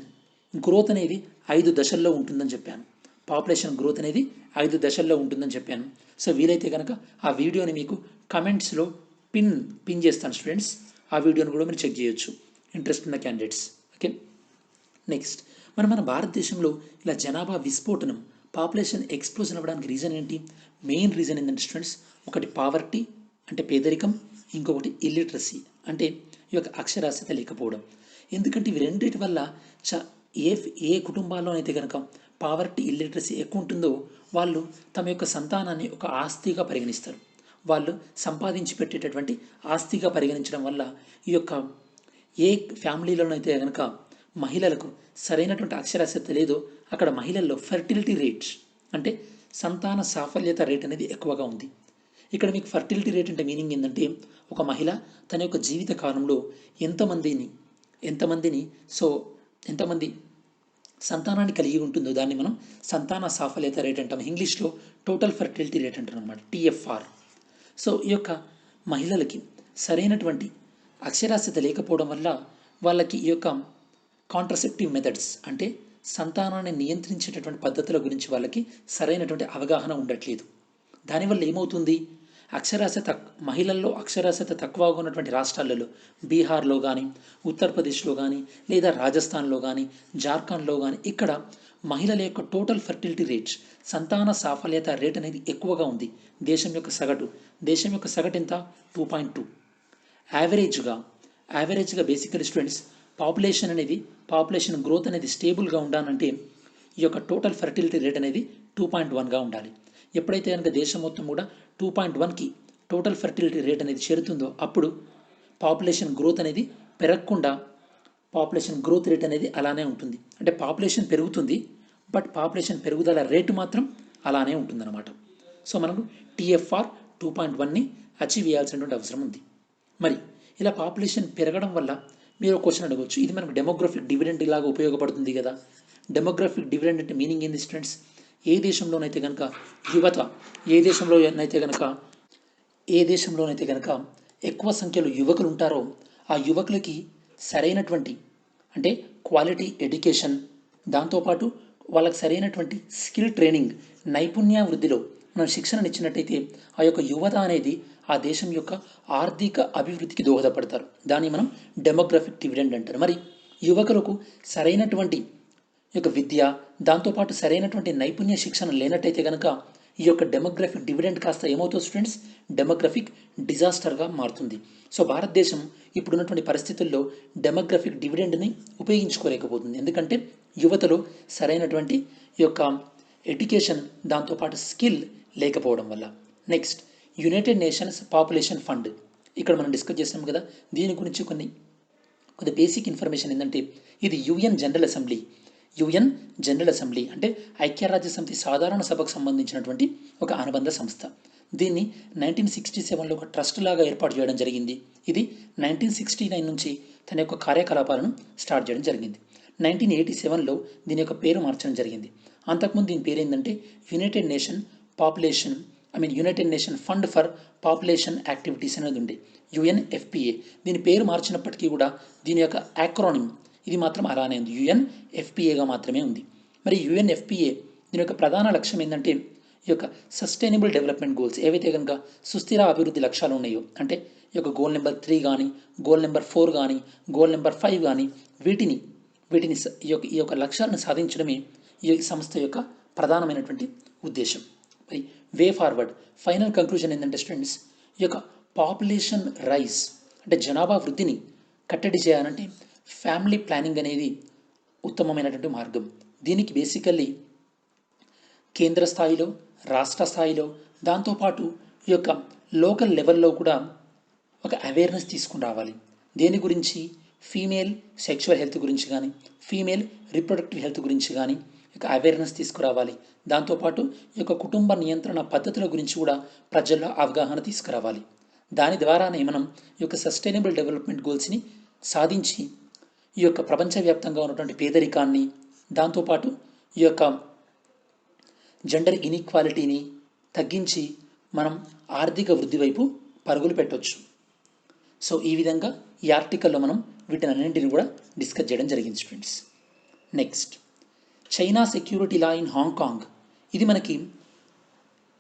గ్రోత్ అనేది 5 దశల్లో ఉంటుందని చెప్పాను. పాపులేషన్ గ్రోత్ అనేది 5 దశల్లో ఉంటుందని చెప్పాను. సో వీలైతే కనుక ఆ వీడియోని మీకు కమెంట్స్లో పిన్ చేస్తాను స్టూడెంట్స్. ఆ వీడియోని కూడా మీరు చెక్ చేయొచ్చు ఇంట్రెస్ట్ ఉన్న క్యాండిడేట్స్. ఓకే, నెక్స్ట్ మన భారతదేశంలో ఇలా జనాభా విస్ఫోటనం పాపులేషన్ ఎక్స్ప్లోజన్ అవ్వడానికి రీజన్ ఏంటి? మెయిన్ రీజన్ ఏంటంటే స్టూడెంట్స్, ఒకటి పావర్టీ అంటే పేదరికం, ఇంకొకటి ఇల్లిటరసీ అంటే ఈ యొక్క అక్షరాస్యత లేకపోవడం. ఎందుకంటే ఇవి రెండింటి వల్ల ఏ కుటుంబాల్లోనైతే కనుక పావర్టీ ఇల్లిటరసీ ఎక్కువ ఉంటుందో వాళ్ళు తమ యొక్క సంతానాన్ని ఒక ఆస్తిగా పరిగణిస్తారు. వాళ్ళు సంపాదించి పెట్టేటటువంటి ఆస్తిగా పరిగణించడం వల్ల ఈ యొక్క ఏ ఫ్యామిలీలోనైతే కనుక మహిళలకు సరైనటువంటి అక్షరాస్యత లేదో అక్కడ మహిళల్లో ఫెర్టిలిటీ రేట్స్ అంటే సంతాన సాఫల్యత రేట్ అనేది ఎక్కువగా ఉంది. ఇక్కడ మీకు ఫర్టిలిటీ రేట్ అంటే మీనింగ్ ఏంటంటే ఒక మహిళ తన యొక్క జీవిత కాలంలో ఎంతమంది సంతానాన్ని కలిగి ఉంటుందో దాన్ని మనం సంతాన సాఫల్యత రేట్ అంటాం. ఇంగ్లీష్లో టోటల్ ఫర్టిలిటీ రేట్ అంటారు అనమాట, TFR. సో ఈ యొక్క మహిళలకి సరైనటువంటి అక్షరాస్యత లేకపోవడం వల్ల వాళ్ళకి ఈ యొక్క కాంట్రసెప్టివ్ మెథడ్స్ అంటే సంతానాన్ని నియంత్రించేటటువంటి పద్ధతుల గురించి వాళ్ళకి సరైనటువంటి అవగాహన ఉండట్లేదు. దానివల్ల ఏమవుతుంది? మహిళల్లో అక్షరాస్యత తక్కువగా ఉన్నటువంటి రాష్ట్రాలలో బీహార్లో కానీ, ఉత్తరప్రదేశ్లో కానీ, లేదా రాజస్థాన్లో కానీ, జార్ఖండ్లో కానీ ఇక్కడ మహిళల యొక్క టోటల్ ఫెర్టిలిటీ రేట్, సంతాన సాఫల్యత రేట్ అనేది ఎక్కువగా ఉంది. దేశం యొక్క సగటు ఎంత? 2.2. యావరేజ్గా బేసికలీ స్టూడెంట్స్ పాపులేషన్ గ్రోత్ అనేది స్టేబుల్గా ఉండాలంటే ఈ యొక్క టోటల్ ఫెర్టిలిటీ రేట్ అనేది 2.1గా ఉండాలి. ఎప్పుడైతే కనుక దేశం మొత్తం కూడా 2.1కి టోటల్ ఫెర్టిలిటీ రేట్ అనేది చేరుతుందో అప్పుడు పాపులేషన్ గ్రోత్ అనేది పెరగకుండా పాపులేషన్ గ్రోత్ రేట్ అనేది అలానే ఉంటుంది. అంటే పాపులేషన్ పెరుగుతుంది, బట్ పాపులేషన్ పెరుగుదల రేటు మాత్రం అలానే ఉంటుందన్నమాట. సో మనకు TFR 2.1ని అచీవ్ చేయాల్సినటువంటి అవసరం ఉంది. మరి ఇలా పాపులేషన్ పెరగడం వల్ల మీరు ఒక క్వశ్చన్ అడగవచ్చు, ఇది మనకు డెమోగ్రఫిక్ డివిడెండ్ లాగా ఉపయోగపడుతుంది కదా. డెమోగ్రఫిక్ డివిడెండ్ అంటే మీనింగ్ ఏంది స్టూడెంట్స్? ఏ దేశంలోనైతే కనుక ఎక్కువ సంఖ్యలో యువకులు ఉంటారో ఆ యువకులకి సరైనటువంటి అంటే క్వాలిటీ ఎడ్యుకేషన్, దాంతోపాటు వాళ్ళకి సరైనటువంటి స్కిల్ ట్రైనింగ్, నైపుణ్య వృద్ధిలో మనం శిక్షణనిచ్చినట్టయితే ఆ యొక్క యువత అనేది ఆ దేశం యొక్క ఆర్థిక అభివృద్ధికి దోహదపడతారు. దాన్ని మనం డెమోగ్రఫిక్ డివిడెండ్ అంటారు. మరి యువకులకు సరైనటువంటి యొక్క విద్య, దాంతోపాటు సరైనటువంటి నైపుణ్య శిక్షణ లేనట్టయితే కనుక ఈ యొక్క డెమోగ్రఫిక్ డివిడెండ్ కాస్త ఏమవుతుంది స్టూడెంట్స్? డెమోగ్రఫిక్ డిజాస్టర్గా మారుతుంది. సో భారతదేశం ఇప్పుడున్నటువంటి పరిస్థితుల్లో డెమోగ్రఫిక్ డివిడెండ్ని ఉపయోగించుకోలేకపోతుంది. ఎందుకంటే యువతలో సరైనటువంటి ఈ యొక్క ఎడ్యుకేషన్, దాంతోపాటు స్కిల్ లేకపోవడం వల్ల. Next, United nations population fund. ఇక్కడ మనం డిస్కస్ చేసాం కదా, దీని గురించి కొన్ని బేసిక్ ఇన్ఫర్మేషన్ ఏంటంటే ఇది యుఎన్ జనరల్ అసెంబ్లీ అంటే ఐక్యరాజ్య సమితి సాధారణ సభకు సంబంధించినటువంటి ఒక అనుబంధ సంస్థ. దీన్ని 1967లో ఒక ట్రస్ట్ లాగా ఏర్పాటు చేయడం జరిగింది. ఇది 1969 నుంచి తన యొక్క కార్యకలాపాలను స్టార్ట్ చేయడం జరిగింది. 1987లో దీని యొక్క పేరు మార్చడం జరిగింది. అంతకుముందు దీని పేరు ఏంటంటే United nation fund for population activities అనేది ఉండే UNFPA. దీని పేరు మార్చినప్పటికీ కూడా దీని యొక్క యాక్రోనిమ్ ఇది మాత్రం అలానే ఉంది, UNFPAగా మాత్రమే ఉంది. మరి UNFPA దీని యొక్క ప్రధాన లక్ష్యం ఏంటంటే ఈ యొక్క సస్టైనబుల్ డెవలప్మెంట్ గోల్స్, ఏవైతే కనుక సుస్థిర అభివృద్ధి లక్ష్యాలు ఉన్నాయో, అంటే ఈ యొక్క గోల్ నెంబర్ 3 కానీ, గోల్ నెంబర్ 4 కానీ, గోల్ నెంబర్ 5 కానీ, వీటిని ఈ యొక్క లక్ష్యాలను సాధించడమే ఈ సంస్థ యొక్క ప్రధానమైనటువంటి ఉద్దేశం. మరి వే ఫార్వర్డ్ ఫైనల్ కంక్లూజన్ ఏంటంటే స్టూడెంట్స్, ఈ యొక్క పాపులేషన్ రైజ్ అంటే జనాభా వృద్ధిని కట్టడి చేయాలంటే ఫ్యామిలీ ప్లానింగ్ అనేది ఉత్తమమైనటువంటి మార్గం. దీనికి బేసికల్లీ కేంద్ర స్థాయిలో, రాష్ట్ర స్థాయిలో, దాంతోపాటు ఈ యొక్క లోకల్ లెవెల్లో కూడా ఒక అవేర్నెస్ తీసుకుని రావాలి. దేని గురించి? ఫీమేల్ సెక్షువల్ హెల్త్ గురించి కానీ, ఫీమేల్ రిప్రొడక్టివ్ హెల్త్ గురించి కానీ ఒక అవేర్నెస్ తీసుకురావాలి. దాంతోపాటు ఈ యొక్క కుటుంబ నియంత్రణ పద్ధతుల గురించి కూడా ప్రజల్లో అవగాహన తీసుకురావాలి. దాని ద్వారానే మనం ఈ యొక్క సస్టైనబుల్ డెవలప్మెంట్ గోల్స్ని సాధించి ఈ యొక్క ప్రపంచవ్యాప్తంగా ఉన్నటువంటి పేదరికాన్ని, దాంతోపాటు ఈ యొక్క జెండర్ ఇన్ఈక్వాలిటీని తగ్గించి మనం ఆర్థిక వృద్ధి వైపు పరుగులు పెట్టవచ్చు. సో ఈ విధంగా ఈ ఆర్టికల్లో మనం వీటిని అన్నింటిని కూడా డిస్కస్ చేయడం జరిగింది students. Next, China security law in Hong Kong. ఇది మనకి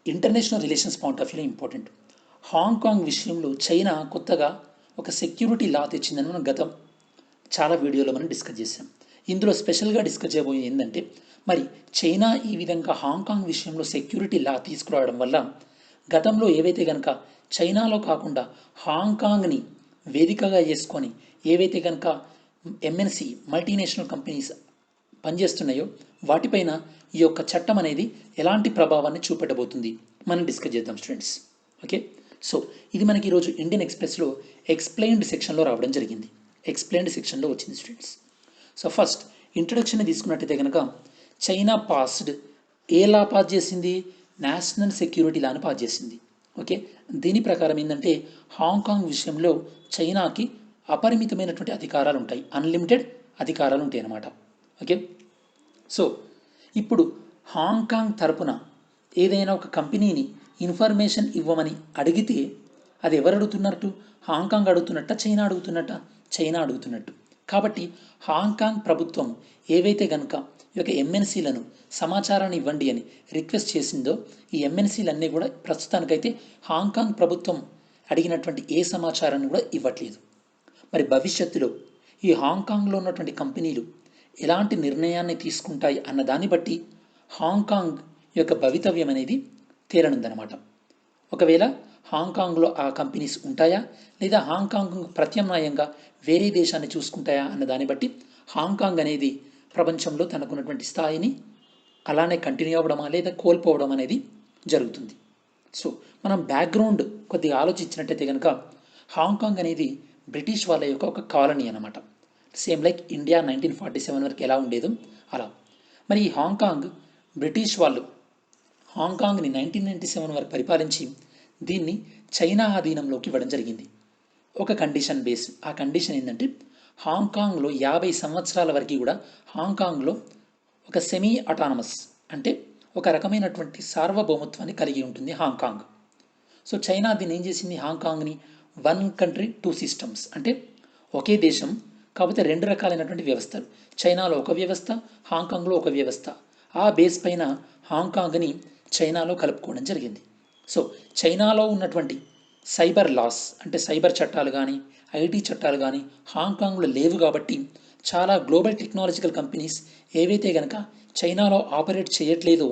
ఇంటర్నేషనల్ రిలేషన్స్ పాయింట్ ఆఫ్ వ్యూలో ఇంపార్టెంట్. హాంకాంగ్ విషయంలో చైనా కొత్తగా ఒక సెక్యూరిటీ లా తెచ్చిందని మనం గతం చాలా వీడియోలో మనం డిస్కస్ చేసాం. ఇందులో స్పెషల్గా డిస్కస్ చేయబోయేది ఏంటంటే, మరి చైనా ఈ విధంగా హాంకాంగ్ విషయంలో సెక్యూరిటీ లా తీసుకురావడం వల్ల గతంలో ఏవైతే కనుక చైనాలో కాకుండా హాంకాంగ్ని వేదికగా చేసుకొని ఏవైతే కనుక MNC మల్టీనేషనల్ కంపెనీస్ పనిచేస్తున్నాయో వాటిపైన ఈ యొక్క చట్టం అనేది ఎలాంటి ప్రభావాన్ని చూపెట్టబోతుంది మనం డిస్కస్ చేద్దాం స్టూడెంట్స్. ఓకే, సో ఇది మనకి ఈరోజు ఇండియన్ ఎక్స్ప్రెస్లో ఎక్స్ప్లెయిన్డ్ సెక్షన్లో రావడం జరిగింది. ఎక్స్ప్లెయిన్డ్ సెక్షన్లో వచ్చింది స్టూడెంట్స్. సో ఫస్ట్ ఇంట్రడక్షన్ తీసుకున్నట్టయితే కనుక చైనా పాస్డ్ ఏ లా పాస్ చేసింది? నేషనల్ సెక్యూరిటీ లాని పాస్ చేసింది. ఓకే, దీని ప్రకారం ఏంటంటే హాంకాంగ్ విషయంలో చైనాకి అపరిమితమైనటువంటి అధికారాలు ఉంటాయి, అన్లిమిటెడ్ అధికారాలు ఉంటాయి అన్నమాట. ఓకే, సో ఇప్పుడు హాంకాంగ్ తరపున ఏదైనా ఒక కంపెనీని ఇన్ఫర్మేషన్ ఇవ్వమని అడిగితే అది ఎవరు అడుగుతున్నట్టు? హాంకాంగ్ అడుగుతున్నట్ట, చైనా అడుగుతున్నట్ట? చైనా అడుగుతున్నట్టు. కాబట్టి హాంకాంగ్ ప్రభుత్వం ఏవైతే గనుక ఈ యొక్క ఎంఎన్సీలను సమాచారాన్ని ఇవ్వండి అని రిక్వెస్ట్ చేసిందో ఈ ఎంఎన్సీలన్నీ కూడా ప్రస్తుతానికైతే హాంకాంగ్ ప్రభుత్వం అడిగినటువంటి ఏ సమాచారాన్ని కూడా ఇవ్వట్లేదు. మరి భవిష్యత్తులో ఈ హాంకాంగ్లో ఉన్నటువంటి కంపెనీలు ఎలాంటి నిర్ణయాన్ని తీసుకుంటాయి అన్న దాన్ని బట్టి హాంకాంగ్ యొక్క భవితవ్యం అనేది తేలనుందనమాట. ఒకవేళ హాంకాంగ్లో ఆ కంపెనీస్ ఉంటాయా లేదా హాంకాంగ్ ప్రత్యామ్నాయంగా వేరే దేశాన్ని చూసుకుంటాయా అన్న దాన్ని బట్టి హాంకాంగ్ అనేది ప్రపంచంలో తనకున్నటువంటి స్థాయిని అలానే కంటిన్యూ అవ్వడమా లేదా కోల్పోవడం అనేది జరుగుతుంది. సో మనం బ్యాక్గ్రౌండ్ కొద్దిగా ఆలోచించినట్టయితే కనుక హాంకాంగ్ అనేది బ్రిటిష్ వాళ్ళ యొక్క ఒక కాలనీ అనమాట. సేమ్ లైక్ ఇండియా 1947 వరకు ఎలా ఉండేదో అలా. మరి ఈ హాంకాంగ్ బ్రిటిష్ వాళ్ళు హాంకాంగ్ని 1997 వరకు పరిపాలించి దీన్ని చైనా ఆధీనంలోకి ఇవ్వడం జరిగింది. ఒక కండిషన్ బేస్. ఆ కండిషన్ ఏంటంటే హాంకాంగ్లో 50 సంవత్సరాల వరకు కూడా హాంకాంగ్లో ఒక సెమీ అటానమస్ అంటే ఒక రకమైనటువంటి సార్వభౌమత్వాన్ని కలిగి ఉంటుంది హాంకాంగ్. సో చైనా దీన్ని ఏం చేసింది, హాంకాంగ్ని 1 కంట్రీ 2 సిస్టమ్స్ అంటే ఒకే దేశం కాకపోతే 2 రకాలైనటువంటి వ్యవస్థలు. చైనాలో ఒక వ్యవస్థ, హాంకాంగ్లో ఒక వ్యవస్థ. ఆ బేస్ పైన హాంకాంగ్ని చైనాలో కలుపుకోవడం జరిగింది. సో చైనాలో ఉన్నటువంటి సైబర్ లాస్ అంటే సైబర్ చట్టాలు కానీ ఐటీ చట్టాలు కానీ హాంకాంగ్లో లేవు కాబట్టి చాలా గ్లోబల్ టెక్నాలజికల్ కంపెనీస్ ఏవైతే కనుక చైనాలో ఆపరేట్ చేయట్లేదో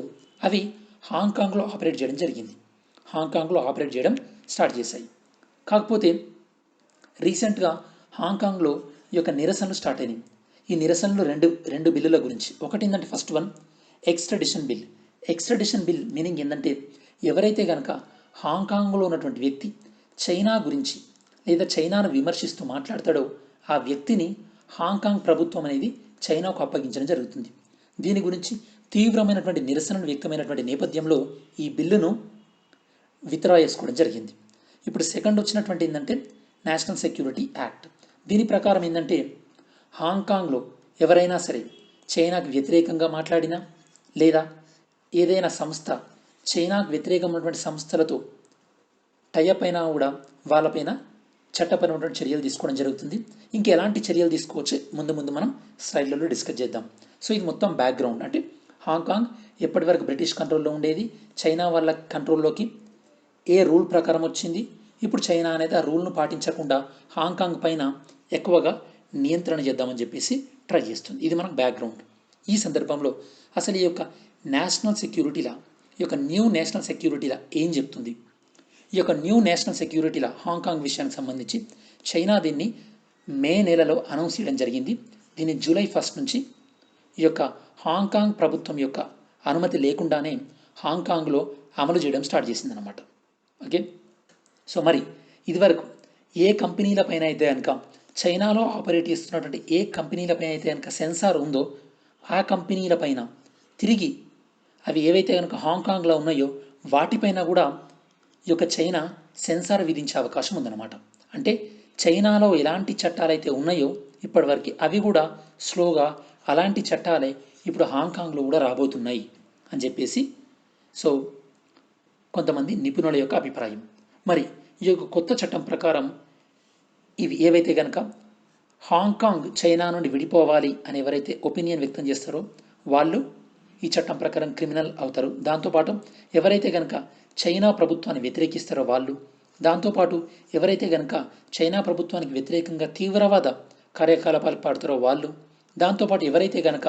అవి హాంకాంగ్లో ఆపరేట్ చేయడం జరిగింది. హాంకాంగ్లో ఆపరేట్ చేయడం స్టార్ట్ చేశాయి. కాకపోతే రీసెంట్గా హాంకాంగ్లో ఈ యొక్క నిరసనలు స్టార్ట్ అయినాయి. ఈ నిరసనలు రెండు బిల్లుల గురించి. ఒకటి ఏంటంటే first one extradition bill. Extradition bill meaning ఏంటంటే ఎవరైతే కనుక హాంకాంగ్లో ఉన్నటువంటి వ్యక్తి చైనా గురించి లేదా చైనాను విమర్శిస్తూ మాట్లాడతాడో ఆ వ్యక్తిని హాంకాంగ్ ప్రభుత్వం అనేది చైనాకు అప్పగించడం జరుగుతుంది. దీని గురించి తీవ్రమైనటువంటి నిరసనలు వ్యక్తమైనటువంటి నేపథ్యంలో ఈ బిల్లును విత్డ్రా చేసుకోవడం జరిగింది. ఇప్పుడు సెకండ్ వచ్చినటువంటి ఏంటంటే నేషనల్ సెక్యూరిటీ యాక్ట్. దీని ప్రకారం ఏంటంటే హాంకాంగ్లో ఎవరైనా సరే చైనాకు వ్యతిరేకంగా మాట్లాడినా లేదా ఏదైనా సంస్థ చైనాకు వ్యతిరేకమైనటువంటి సంస్థలతో టైఅప్ అయినా కూడా వాళ్ళపైన చట్టపరమైనటువంటి చర్యలు తీసుకోవడం జరుగుతుంది. ఇంకా ఎలాంటి చర్యలు తీసుకోవచ్చు ముందు మనం స్లైడ్లలో డిస్కస్ చేద్దాం. సో ఇది మొత్తం బ్యాక్గ్రౌండ్. అంటే హాంకాంగ్ ఎప్పటి వరకు బ్రిటిష్ కంట్రోల్లో ఉండేది, చైనా వాళ్ళ కంట్రోల్లోకి ఏ రూల్ ప్రకారం వచ్చింది, ఇప్పుడు చైనా అనేది ఆ రూల్ను పాటించకుండా హాంకాంగ్ పైన ఎక్కువగా నియంత్రణ చేద్దామని చెప్పేసి ట్రై చేస్తుంది. ఇది మనకు బ్యాక్గ్రౌండ్. ఈ సందర్భంలో అసలు ఈ యొక్క నేషనల్ సెక్యూరిటీలా ఈ యొక్క న్యూ నేషనల్ సెక్యూరిటీలా ఏం చెప్తుంది? ఈ యొక్క న్యూ నేషనల్ సెక్యూరిటీలా హాంకాంగ్ విషయానికి సంబంధించి చైనా దీన్ని మే నెలలో అనౌన్స్ చేయడం జరిగింది. దీన్ని జూలై 1 నుంచి ఈ యొక్క హాంకాంగ్ ప్రభుత్వం యొక్క అనుమతి లేకుండానే హాంకాంగ్లో అమలు చేయడం స్టార్ట్ చేసిందనమాట. ఓకే. సో మరి ఇదివరకు ఏ కంపెనీలపైన అయితే కనుక చైనాలో ఆపరేట్ చేస్తున్నటువంటి ఏ కంపెనీలపైన అయితే కనుక సెన్సార్ ఉందో ఆ కంపెనీలపైన తిరిగి అవి ఏవైతే కనుక హాంకాంగ్లో ఉన్నాయో వాటిపైన కూడా ఈ యొక్క చైనా సెన్సార్ విధించే అవకాశం ఉందన్నమాట. అంటే చైనాలో ఎలాంటి చట్టాలైతే ఉన్నాయో ఇప్పటివరకు అవి కూడా స్లోగా అలాంటి చట్టాలే ఇప్పుడు హాంకాంగ్లో కూడా రాబోతున్నాయి అని చెప్పేసి సో కొంతమంది నిపుణుల యొక్క అభిప్రాయం. మరి ఈ యొక్క కొత్త చట్టం ప్రకారం ఇవి ఏవైతే కనుక హాంకాంగ్ చైనా నుండి విడిపోవాలి అని ఎవరైతే ఒపీనియన్ వ్యక్తం చేస్తారో వాళ్ళు ఈ చట్టం ప్రకారం క్రిమినల్ అవుతారు. దాంతోపాటు ఎవరైతే కనుక చైనా ప్రభుత్వాన్ని వ్యతిరేకిస్తారో వాళ్ళు, దాంతోపాటు ఎవరైతే కనుక చైనా ప్రభుత్వానికి వ్యతిరేకంగా తీవ్రవాద కార్యకలాపాలు పాడుతారో వాళ్ళు, దాంతోపాటు ఎవరైతే కనుక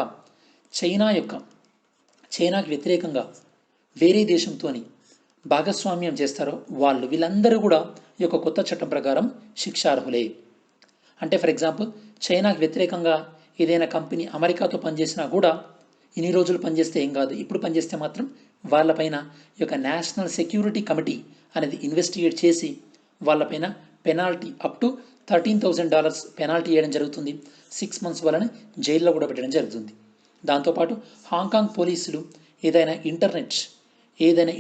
చైనాకి వ్యతిరేకంగా వేరే దేశంతో భాగస్వామ్యం చేస్తారో వాళ్ళు, వీళ్ళందరూ కూడా ఈ యొక్క కొత్త చట్టం ప్రకారం శిక్షార్హులే. అంటే ఫర్ ఎగ్జాంపుల్ చైనాకు వ్యతిరేకంగా ఏదైనా కంపెనీ అమెరికాతో పనిచేసినా కూడా ఇన్ని రోజులు పనిచేస్తే ఏం కాదు, ఇప్పుడు పనిచేస్తే మాత్రం వాళ్ళపైన ఈ యొక్క నేషనల్ సెక్యూరిటీ కమిటీ అనేది ఇన్వెస్టిగేట్ చేసి వాళ్ళపైన పెనాల్టీ అప్ టు $13,000 పెనాల్టీ వేయడం జరుగుతుంది. 6 months వలన జైల్లో కూడా పెట్టడం జరుగుతుంది. దాంతోపాటు హాంకాంగ్ పోలీసులు ఏదైనా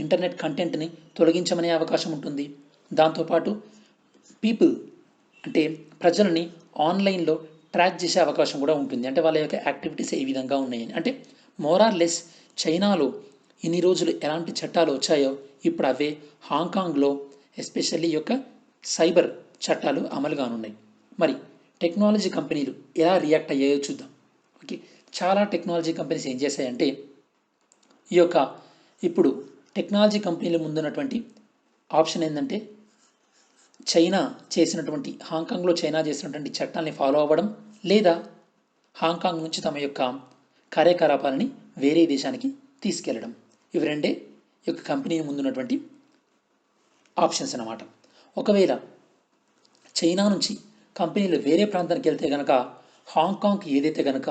ఇంటర్నెట్ కంటెంట్ని తొలగించమనే అవకాశం ఉంటుంది. దాంతోపాటు పీపుల్ అంటే ప్రజలని ఆన్లైన్లో ట్రాక్ చేసే అవకాశం కూడా ఉంటుంది. అంటే వాళ్ళ యొక్క యాక్టివిటీస్ ఏ విధంగా ఉన్నాయని. అంటే మోరార్లెస్ చైనాలో ఇన్ని రోజులు ఎలాంటి చట్టాలు వచ్చాయో ఇప్పుడు అవే హాంకాంగ్లో ఎస్పెషల్లీ యొక్క సైబర్ చట్టాలు అమలుగానున్నాయి. మరి టెక్నాలజీ కంపెనీలు ఎలా రియాక్ట్ అయ్యాయో చూద్దాం. ఓకే, చాలా టెక్నాలజీ కంపెనీస్ ఏం చేశాయంటే ఈ యొక్క ఇప్పుడు టెక్నాలజీ కంపెనీల ముందున్నటువంటి ఆప్షన్ ఏంటంటే హాంకాంగ్లో చైనా చేసినటువంటి చట్టాన్ని ఫాలో అవ్వడం, లేదా హాంకాంగ్ నుంచి తమ యొక్క కార్యకలాపాలని వేరే దేశానికి తీసుకెళ్లడం. ఇవి రెండే ఈ యొక్క కంపెనీ ముందున్నటువంటి ఆప్షన్స్ అన్నమాట. ఒకవేళ చైనా నుంచి కంపెనీలు వేరే ప్రాంతానికి వెళ్తే కనుక హాంకాంగ్కి ఏదైతే కనుక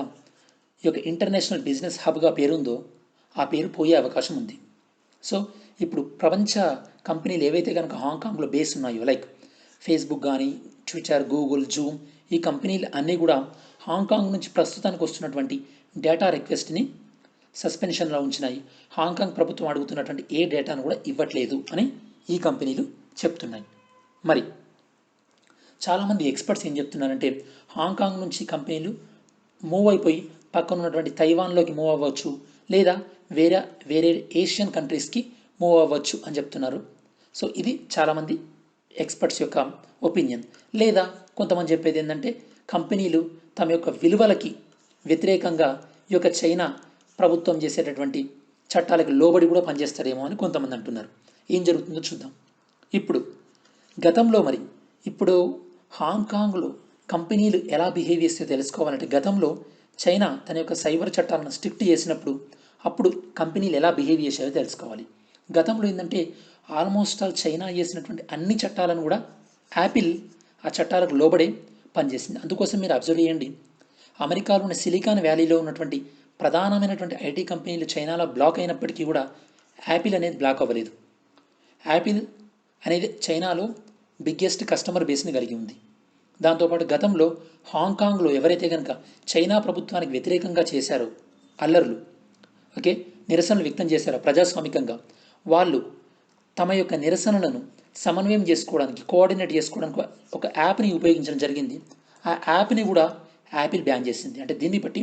ఈ యొక్క ఇంటర్నేషనల్ బిజినెస్ హబ్గా పేరుందో ఆ పేరు పోయే అవకాశం ఉంది. సో ఇప్పుడు ప్రపంచ కంపెనీలు ఏవైతే కనుక హాంకాంగ్లో బేస్ ఉన్నాయో, లైక్ ఫేస్బుక్ కానీ, ట్విట్టర్, గూగుల్, జూమ్, ఈ కంపెనీలు అన్నీ కూడా హాంకాంగ్ నుంచి ప్రస్తుతానికి వస్తున్నటువంటి డేటా రిక్వెస్ట్ని సస్పెన్షన్లో ఉంచినాయి. హాంకాంగ్ ప్రభుత్వం అడుగుతున్నటువంటి ఏ డేటాను కూడా ఇవ్వట్లేదు అని ఈ కంపెనీలు చెప్తున్నాయి. మరి చాలామంది ఎక్స్పర్ట్స్ ఏం చెప్తున్నారంటే హాంకాంగ్ నుంచి కంపెనీలు మూవ్ అయిపోయి పక్కన ఉన్నటువంటి తైవాన్లోకి మూవ్ అవ్వచ్చు, లేదా వేరే ఏషియన్ కంట్రీస్కి మూవ్ అవ్వచ్చు అని చెప్తున్నారు. సో ఇది చాలామంది ఎక్స్పర్ట్స్ యొక్క ఒపీనియన్. లేదా కొంతమంది చెప్పేది ఏంటంటే కంపెనీలు తమ యొక్క విలువలకి వ్యతిరేకంగా ఈ యొక్క చైనా ప్రభుత్వం చేసేటటువంటి చట్టాలకు లోబడి కూడా పనిచేస్తారేమో అని కొంతమంది అంటున్నారు. ఏం జరుగుతుందో చూద్దాం. గతంలో ఇప్పుడు హాంకాంగ్లో కంపెనీలు ఎలా బిహేవ్ చేస్తే తెలుసుకోవాలంటే, గతంలో చైనా తన యొక్క సైబర్ చట్టాలను స్ట్రిక్ట్ చేసినప్పుడు అప్పుడు కంపెనీలు ఎలా బిహేవ్ చేసాయో తెలుసుకోవాలి. గతంలో ఏంటంటే ఆల్మోస్ట్ ఆల్ చైనా చేసినటువంటి అన్ని చట్టాలను కూడా యాపిల్ ఆ చట్టాలకు లోబడే పనిచేసింది. అందుకోసం మీరు అబ్జర్వ్ చేయండి, అమెరికాలోని సిలికాన్ వ్యాలీలో ఉన్నటువంటి ప్రధానమైనటువంటి ఐటీ కంపెనీలు చైనాలో బ్లాక్ అయినప్పటికీ కూడా యాపిల్ అనేది బ్లాక్ అవ్వలేదు. యాపిల్ అనేది చైనాలో బిగ్గెస్ట్ కస్టమర్ బేస్ని కలిగి ఉంది. దాంతోపాటు గతంలో హాంకాంగ్లో ఎవరైతే కనుక చైనా ప్రభుత్వానికి వ్యతిరేకంగా చేశారో అల్లర్లు, నిరసనలు వ్యక్తం చేశారో ప్రజాస్వామికంగా, వాళ్ళు తమ యొక్క నిరసనలను సమన్వయం చేసుకోవడానికి, కోఆర్డినేట్ చేసుకోవడానికి ఒక యాప్ని ఉపయోగించడం జరిగింది. ఆ యాప్ని కూడా యాపిల్ బ్యాన్ చేసింది. అంటే దీన్ని బట్టి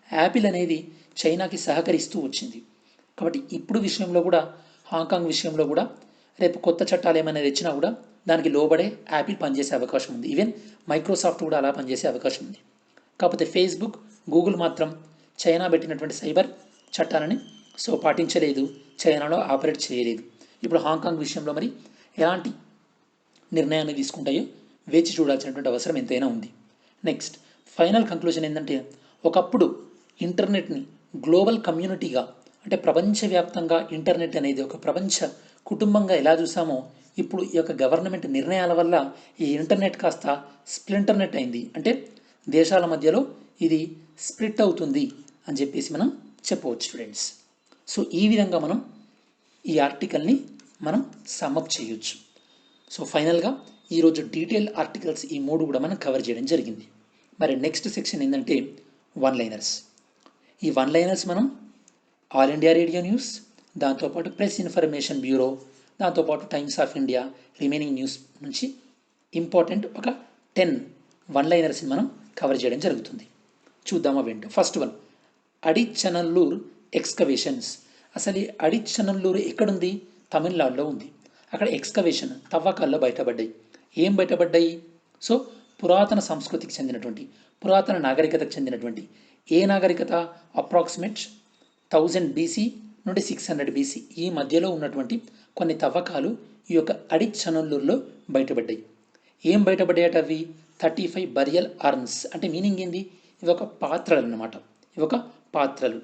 యాపిల్ అనేది చైనాకి సహకరిస్తూ వచ్చింది. కాబట్టి ఇప్పుడు విషయంలో కూడా హాంకాంగ్ విషయంలో కూడా రేపు కొత్త చట్టాలు ఏమైనా తెచ్చినా కూడా దానికి లోబడే యాపిల్ పనిచేసే అవకాశం ఉంది. ఈవెన్ మైక్రోసాఫ్ట్ కూడా అలా పనిచేసే అవకాశం ఉంది. కాకపోతే ఫేస్బుక్, గూగుల్ మాత్రం చైనా పెట్టినటువంటి సైబర్ చట్టాలని పాటించలేదు, చైనాలో ఆపరేట్ చేయలేదు. ఇప్పుడు హాంకాంగ్ విషయంలో ఎలాంటి నిర్ణయాన్ని తీసుకుంటాయో వేచి చూడాల్సినటువంటి అవసరం ఎంతైనా ఉంది. నెక్స్ట్ ఫైనల్ కంక్లూజన్ ఏంటంటే, ఒకప్పుడు ఇంటర్నెట్ని గ్లోబల్ కమ్యూనిటీగా, అంటే ప్రపంచవ్యాప్తంగా ఇంటర్నెట్ అనేది ఒక ప్రపంచ కుటుంబంగా ఎలా చూసామో, ఇప్పుడు ఈ యొక్క గవర్నమెంట్ నిర్ణయాల వల్ల ఈ ఇంటర్నెట్ కాస్త స్ప్లింటర్నెట్ అయింది. అంటే దేశాల మధ్యలో ఇది స్ప్లిట్ అవుతుంది అని చెప్పేసి మనం చెప్పవచ్చు ఫ్రెండ్స్. సో ఈ విధంగా మనం ఈ ఆర్టికల్ని మనం సమ్అప్ చేయొచ్చు. సో ఫైనల్గా ఈరోజు డీటెయిల్ ఆర్టికల్స్ ఈ 3 కూడా మనం కవర్ చేయడం జరిగింది. మరి నెక్స్ట్ సెక్షన్ ఏంటంటే వన్ లైనర్స్. ఈ వన్ లైనర్స్ మనం ఆల్ ఇండియా రేడియో న్యూస్, దాంతోపాటు ప్రెస్ ఇన్ఫర్మేషన్ బ్యూరో, దాంతోపాటు times of India, remaining news నుంచి ఇంపార్టెంట్ ఒక 10 వన్ లైనర్స్ని మనం కవర్ చేయడం జరుగుతుంది. చూద్దామా వెంట. First one, Adichanallur excavations. అసలు ఈ అడిచనల్లూరు ఎక్కడుంది? తమిళనాడులో ఉంది. అక్కడ ఎక్స్కవేషన్ తవ్వకాల్లో బయటపడ్డాయి. ఏం బయటపడ్డాయి? సో పురాతన సంస్కృతికి చెందినటువంటి, పురాతన నాగరికతకు చెందినటువంటి, ఏ నాగరికత? అప్రాక్సిమేట్ 1000 BC నుండి 600 BC ఈ మధ్యలో ఉన్నటువంటి కొన్ని తవ్వకాలు ఈ యొక్క అడిచనల్లూరులో బయటపడ్డాయి. ఏం బయటపడ్డాయట అవి? 35 బరియల్ అర్న్స్. అంటే మీనింగ్ ఏంది? ఇవి ఒక పాత్రలు అన్నమాట. ఇవి ఒక పాత్రలు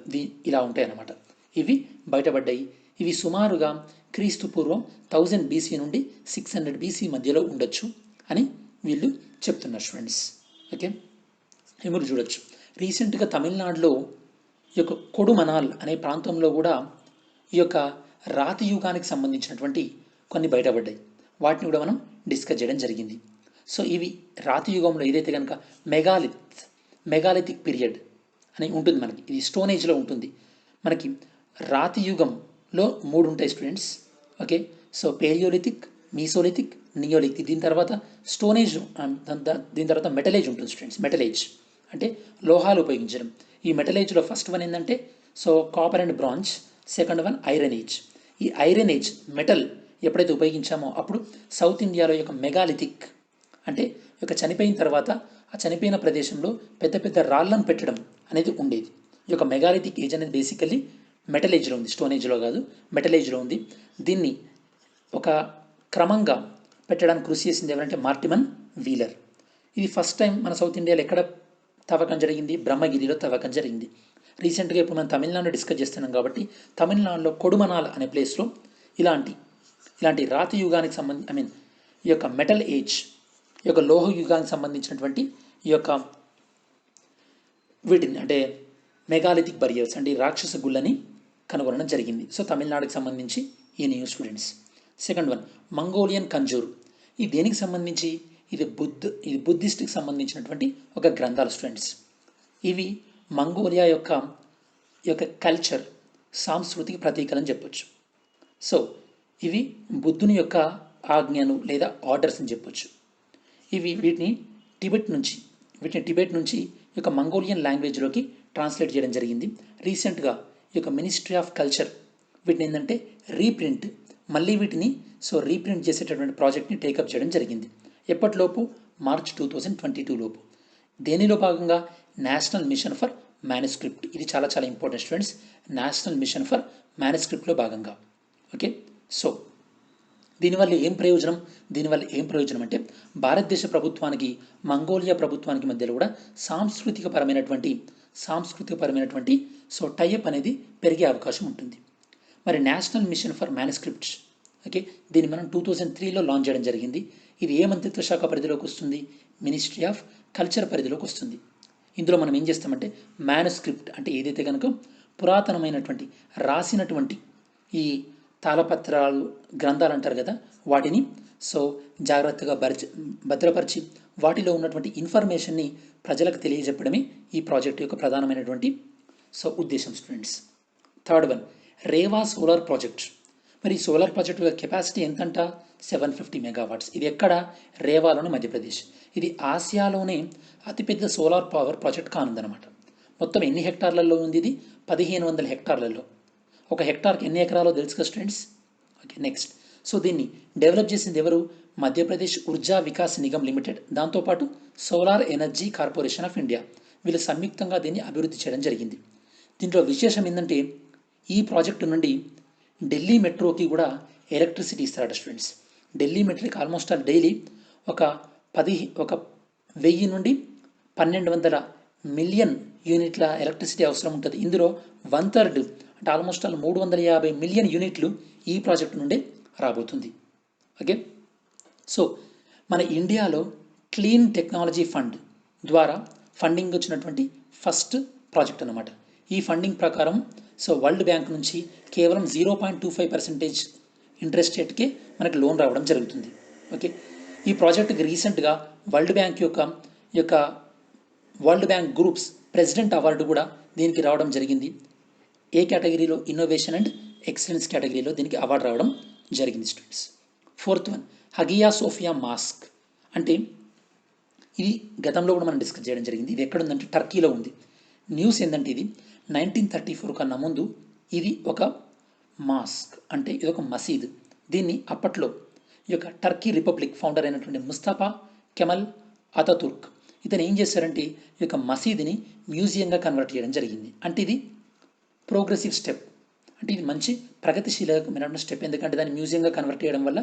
ఇలా ఉంటాయి అన్నమాట. ఇవి బయటపడ్డాయి. ఇవి సుమారుగా క్రీస్తు పూర్వం 1000 BC నుండి 600 BC మధ్యలో ఉండొచ్చు అని వీళ్ళు చెప్తున్నారు స్టూడెంట్స్. ఓకే, మీరు చూడొచ్చు రీసెంట్గా తమిళనాడులో ఈ యొక్క కొడుమనాల్ అనే ప్రాంతంలో కూడా ఈ యొక్క రాతి యుగానికి సంబంధించినటువంటి కొన్ని బయటపడ్డాయి. వాటిని కూడా మనం డిస్కస్ చేయడం జరిగింది. సో ఇవి రాతి యుగంలో ఏదైతే కనుక మెగాలిథిక్ పీరియడ్ అని ఉంటుంది మనకి, ఇది స్టోన్ ఏజ్లో ఉంటుంది. మనకి రాతి యుగంలో 3 ఉంటాయి students. Okay, so Palaeolithic, Mesolithic, neolithic. దీని తర్వాత స్టోన్ ఏజ్, దీని తర్వాత మెటల్ ఏజ్ ఉంటుంది స్టూడెంట్స్. మెటల్ ఏజ్ అంటే లోహాలు ఉపయోగించడం. ఈ మెటల్ ఏజ్లో ఫస్ట్ వన్ ఏంటంటే copper and bronze, second one iron age. ఈ ఐరన్ ఏజ్ మెటల్ ఎప్పుడైతే ఉపయోగించామో అప్పుడు సౌత్ ఇండియాలో యొక్క మెగాలిథిక్ అంటే చనిపోయిన తర్వాత ఆ చనిపోయిన ప్రదేశంలో పెద్ద పెద్ద రాళ్ళను పెట్టడం అనేది ఉండేది. ఈ యొక్క మెగాలిథిక్ ఏజ్ అనేది బేసికల్లీ మెటల్ ఏజ్లో ఉంది, స్టోన్ ఏజ్లో కాదు, మెటల్ ఏజ్లో ఉంది. దీన్ని ఒక క్రమంగా పెట్టడానికి కృషి చేసింది ఎవరంటే మార్టిమన్ వీలర్. ఇది ఫస్ట్ టైం మన సౌత్ ఇండియాలో ఎక్కడ తవ్వకం జరిగింది? బ్రహ్మగిరిలో తవ్వకం జరిగింది. రీసెంట్గా ఇప్పుడు మనం తమిళనాడు డిస్కస్ చేస్తున్నాం కాబట్టి తమిళనాడులో కొడుమనాల్ అనే ప్లేస్లో ఇలాంటి రాతి యుగానికి సంబంధించి ఈ యొక్క మెటల్ ఏజ్, ఈ యొక్క లోహ యుగానికి సంబంధించినటువంటి ఈ యొక్క వీటిని అంటే మెగాలిథిక్ బరియర్స్ అంటే రాక్షస గుళ్ళని కనుగొనడం జరిగింది. సో తమిళనాడుకి సంబంధించి ఈ new students. Second one Mongolian Kanjur. ఇది దేనికి సంబంధించి? ఇది బుద్ధిస్ట్కి సంబంధించినటువంటి ఒక గ్రంథాలు స్టూడెంట్స్. ఇవి మంగోలియా యొక్క కల్చర్, సాంస్కృతిక ప్రతీకలని చెప్పొచ్చు. సో ఇవి బుద్ధుని యొక్క ఆజ్ఞలు లేదా ఆర్డర్స్ అని చెప్పొచ్చు. వీటిని టిబెట్ నుంచి ఈ యొక్క మంగోలియన్ లాంగ్వేజ్లోకి ట్రాన్స్లేట్ చేయడం జరిగింది. రీసెంట్గా ఈ యొక్క మినిస్ట్రీ ఆఫ్ కల్చర్ వీటిని ఏంటంటే మళ్ళీ వీటిని రీప్రింట్ చేసేటటువంటి ప్రాజెక్ట్ని టేకప్ చేయడం జరిగింది. ఎప్పటిలోపు? మార్చ్ 2022 లోపు. దేనిలో భాగంగా? National mission for manuscript. ఇది చాలా చాలా important students. National mission for మ్యానుస్క్రిప్ట్లో భాగంగా. ఓకే, సో దీనివల్ల ఏం ప్రయోజనం అంటే భారతదేశ ప్రభుత్వానికి మంగోలియా ప్రభుత్వానికి మధ్యలో కూడా సాంస్కృతికపరమైనటువంటి టైఅప్ అనేది పెరిగే అవకాశం ఉంటుంది. మరి national mission for manuscripts, okay, దీన్ని మనం 2003లో లాంచ్ చేయడం జరిగింది. ఇది ఏ మంత్రిత్వ శాఖ పరిధిలోకి వస్తుంది? మినిస్ట్రీ ఆఫ్ కల్చర్ పరిధిలోకి వస్తుంది. ఇందులో మనం ఏం చేస్తామంటే మ్యానుస్క్రిప్ట్ అంటే ఏదైతే కనుక పురాతనమైనటువంటి రాసినటువంటి ఈ తాళపత్రాలు, గ్రంథాలు అంటారు కదా, వాటిని జాగ్రత్తగా భద్రపరిచి వాటిలో ఉన్నటువంటి ఇన్ఫర్మేషన్ని ప్రజలకు తెలియజెప్పడమే ఈ ప్రాజెక్ట్ యొక్క ప్రధానమైనటువంటి ఉద్దేశం students. Third one, Rewa solar project. మరి ఈ సోలార్ ప్రాజెక్ట్ యొక్క కెపాసిటీ ఎంతంట? 750 మెగావాట్స్. ఇది ఎక్కడ? రేవాలోని మధ్యప్రదేశ్. ఇది ఆసియాలోనే అతిపెద్ద సోలార్ పవర్ ప్రాజెక్ట్ కానుందనమాట. మొత్తం ఎన్ని హెక్టార్లలో ఉంది? ఇది 1500 హెక్టార్లలో. ఒక హెక్టార్కి ఎన్ని ఎకరాలో తెలుసు కదా స్టూడెంట్స్? Okay, next. దీన్ని డెవలప్ చేసింది ఎవరు? మధ్యప్రదేశ్ ఉర్జా వికాస్ నిగమ్ లిమిటెడ్, దాంతోపాటు solar energy corporation of India, వీళ్ళు సంయుక్తంగా దీన్ని అభివృద్ధి చేయడం జరిగింది. దీంట్లో విశేషం ఏంటంటే ఈ ప్రాజెక్టు నుండి ఢిల్లీ మెట్రోకి కూడా ఎలక్ట్రిసిటీ ఇస్తారట స్టూడెంట్స్. ఢిల్లీ మెట్రోకి ఆల్మోస్ట్ డైలీ ఒక 1000 నుండి 1200 మిలియన్ యూనిట్ల ఎలక్ట్రిసిటీ అవసరం ఉంటుంది. ఇందులో 1/3 అంటే ఆల్మోస్ట్ 350 మిలియన్ యూనిట్లు ఈ ప్రాజెక్టు నుండే రాబోతుంది. ఓకే, మన ఇండియాలో క్లీన్ టెక్నాలజీ ఫండ్ ద్వారా ఫండింగ్ వచ్చినటువంటి ఫస్ట్ ప్రాజెక్ట్ అన్నమాట. ఈ ఫండింగ్ ప్రకారం వరల్డ్ బ్యాంక్ నుంచి కేవలం 0.25% ఇంట్రెస్ట్ రేట్కే మనకు లోన్ రావడం జరుగుతుంది. ఓకే, ఈ ప్రాజెక్టుకి రీసెంట్గా వరల్డ్ బ్యాంక్ యొక్క world bank groups president award కూడా దీనికి రావడం జరిగింది. ఏ కేటగిరీలో? ఇన్నోవేషన్ అండ్ ఎక్సలెన్స్ కేటగిరీలో దీనికి అవార్డు రావడం జరిగింది students. Fourth one, Hagia Sophia mosque. అంటే ఇది గతంలో కూడా మనం డిస్కస్ చేయడం జరిగింది. ఇది ఎక్కడ ఉందంటే టర్కీలో ఉంది. న్యూస్ ఏంటంటే ఇది 1934 కన్నా ముందు ఇది ఒక మాస్క్, అంటే ఇది ఒక మసీద్. దీన్ని అప్పట్లో ఈ యొక్క టర్కీ రిపబ్లిక్ ఫౌండర్ అయినటువంటి ముస్తఫా కెమల్ అతాతుర్క్ ఇతను ఏం చేశారంటే ఈ యొక్క మసీదుని మ్యూజియంగా కన్వర్ట్ చేయడం జరిగింది. అంటే ఇది ప్రోగ్రెసివ్ స్టెప్, అంటే ఇది మంచి ప్రగతిశీలమైన స్టెప్. ఎందుకంటే దాన్ని మ్యూజియంగా కన్వర్ట్ చేయడం వల్ల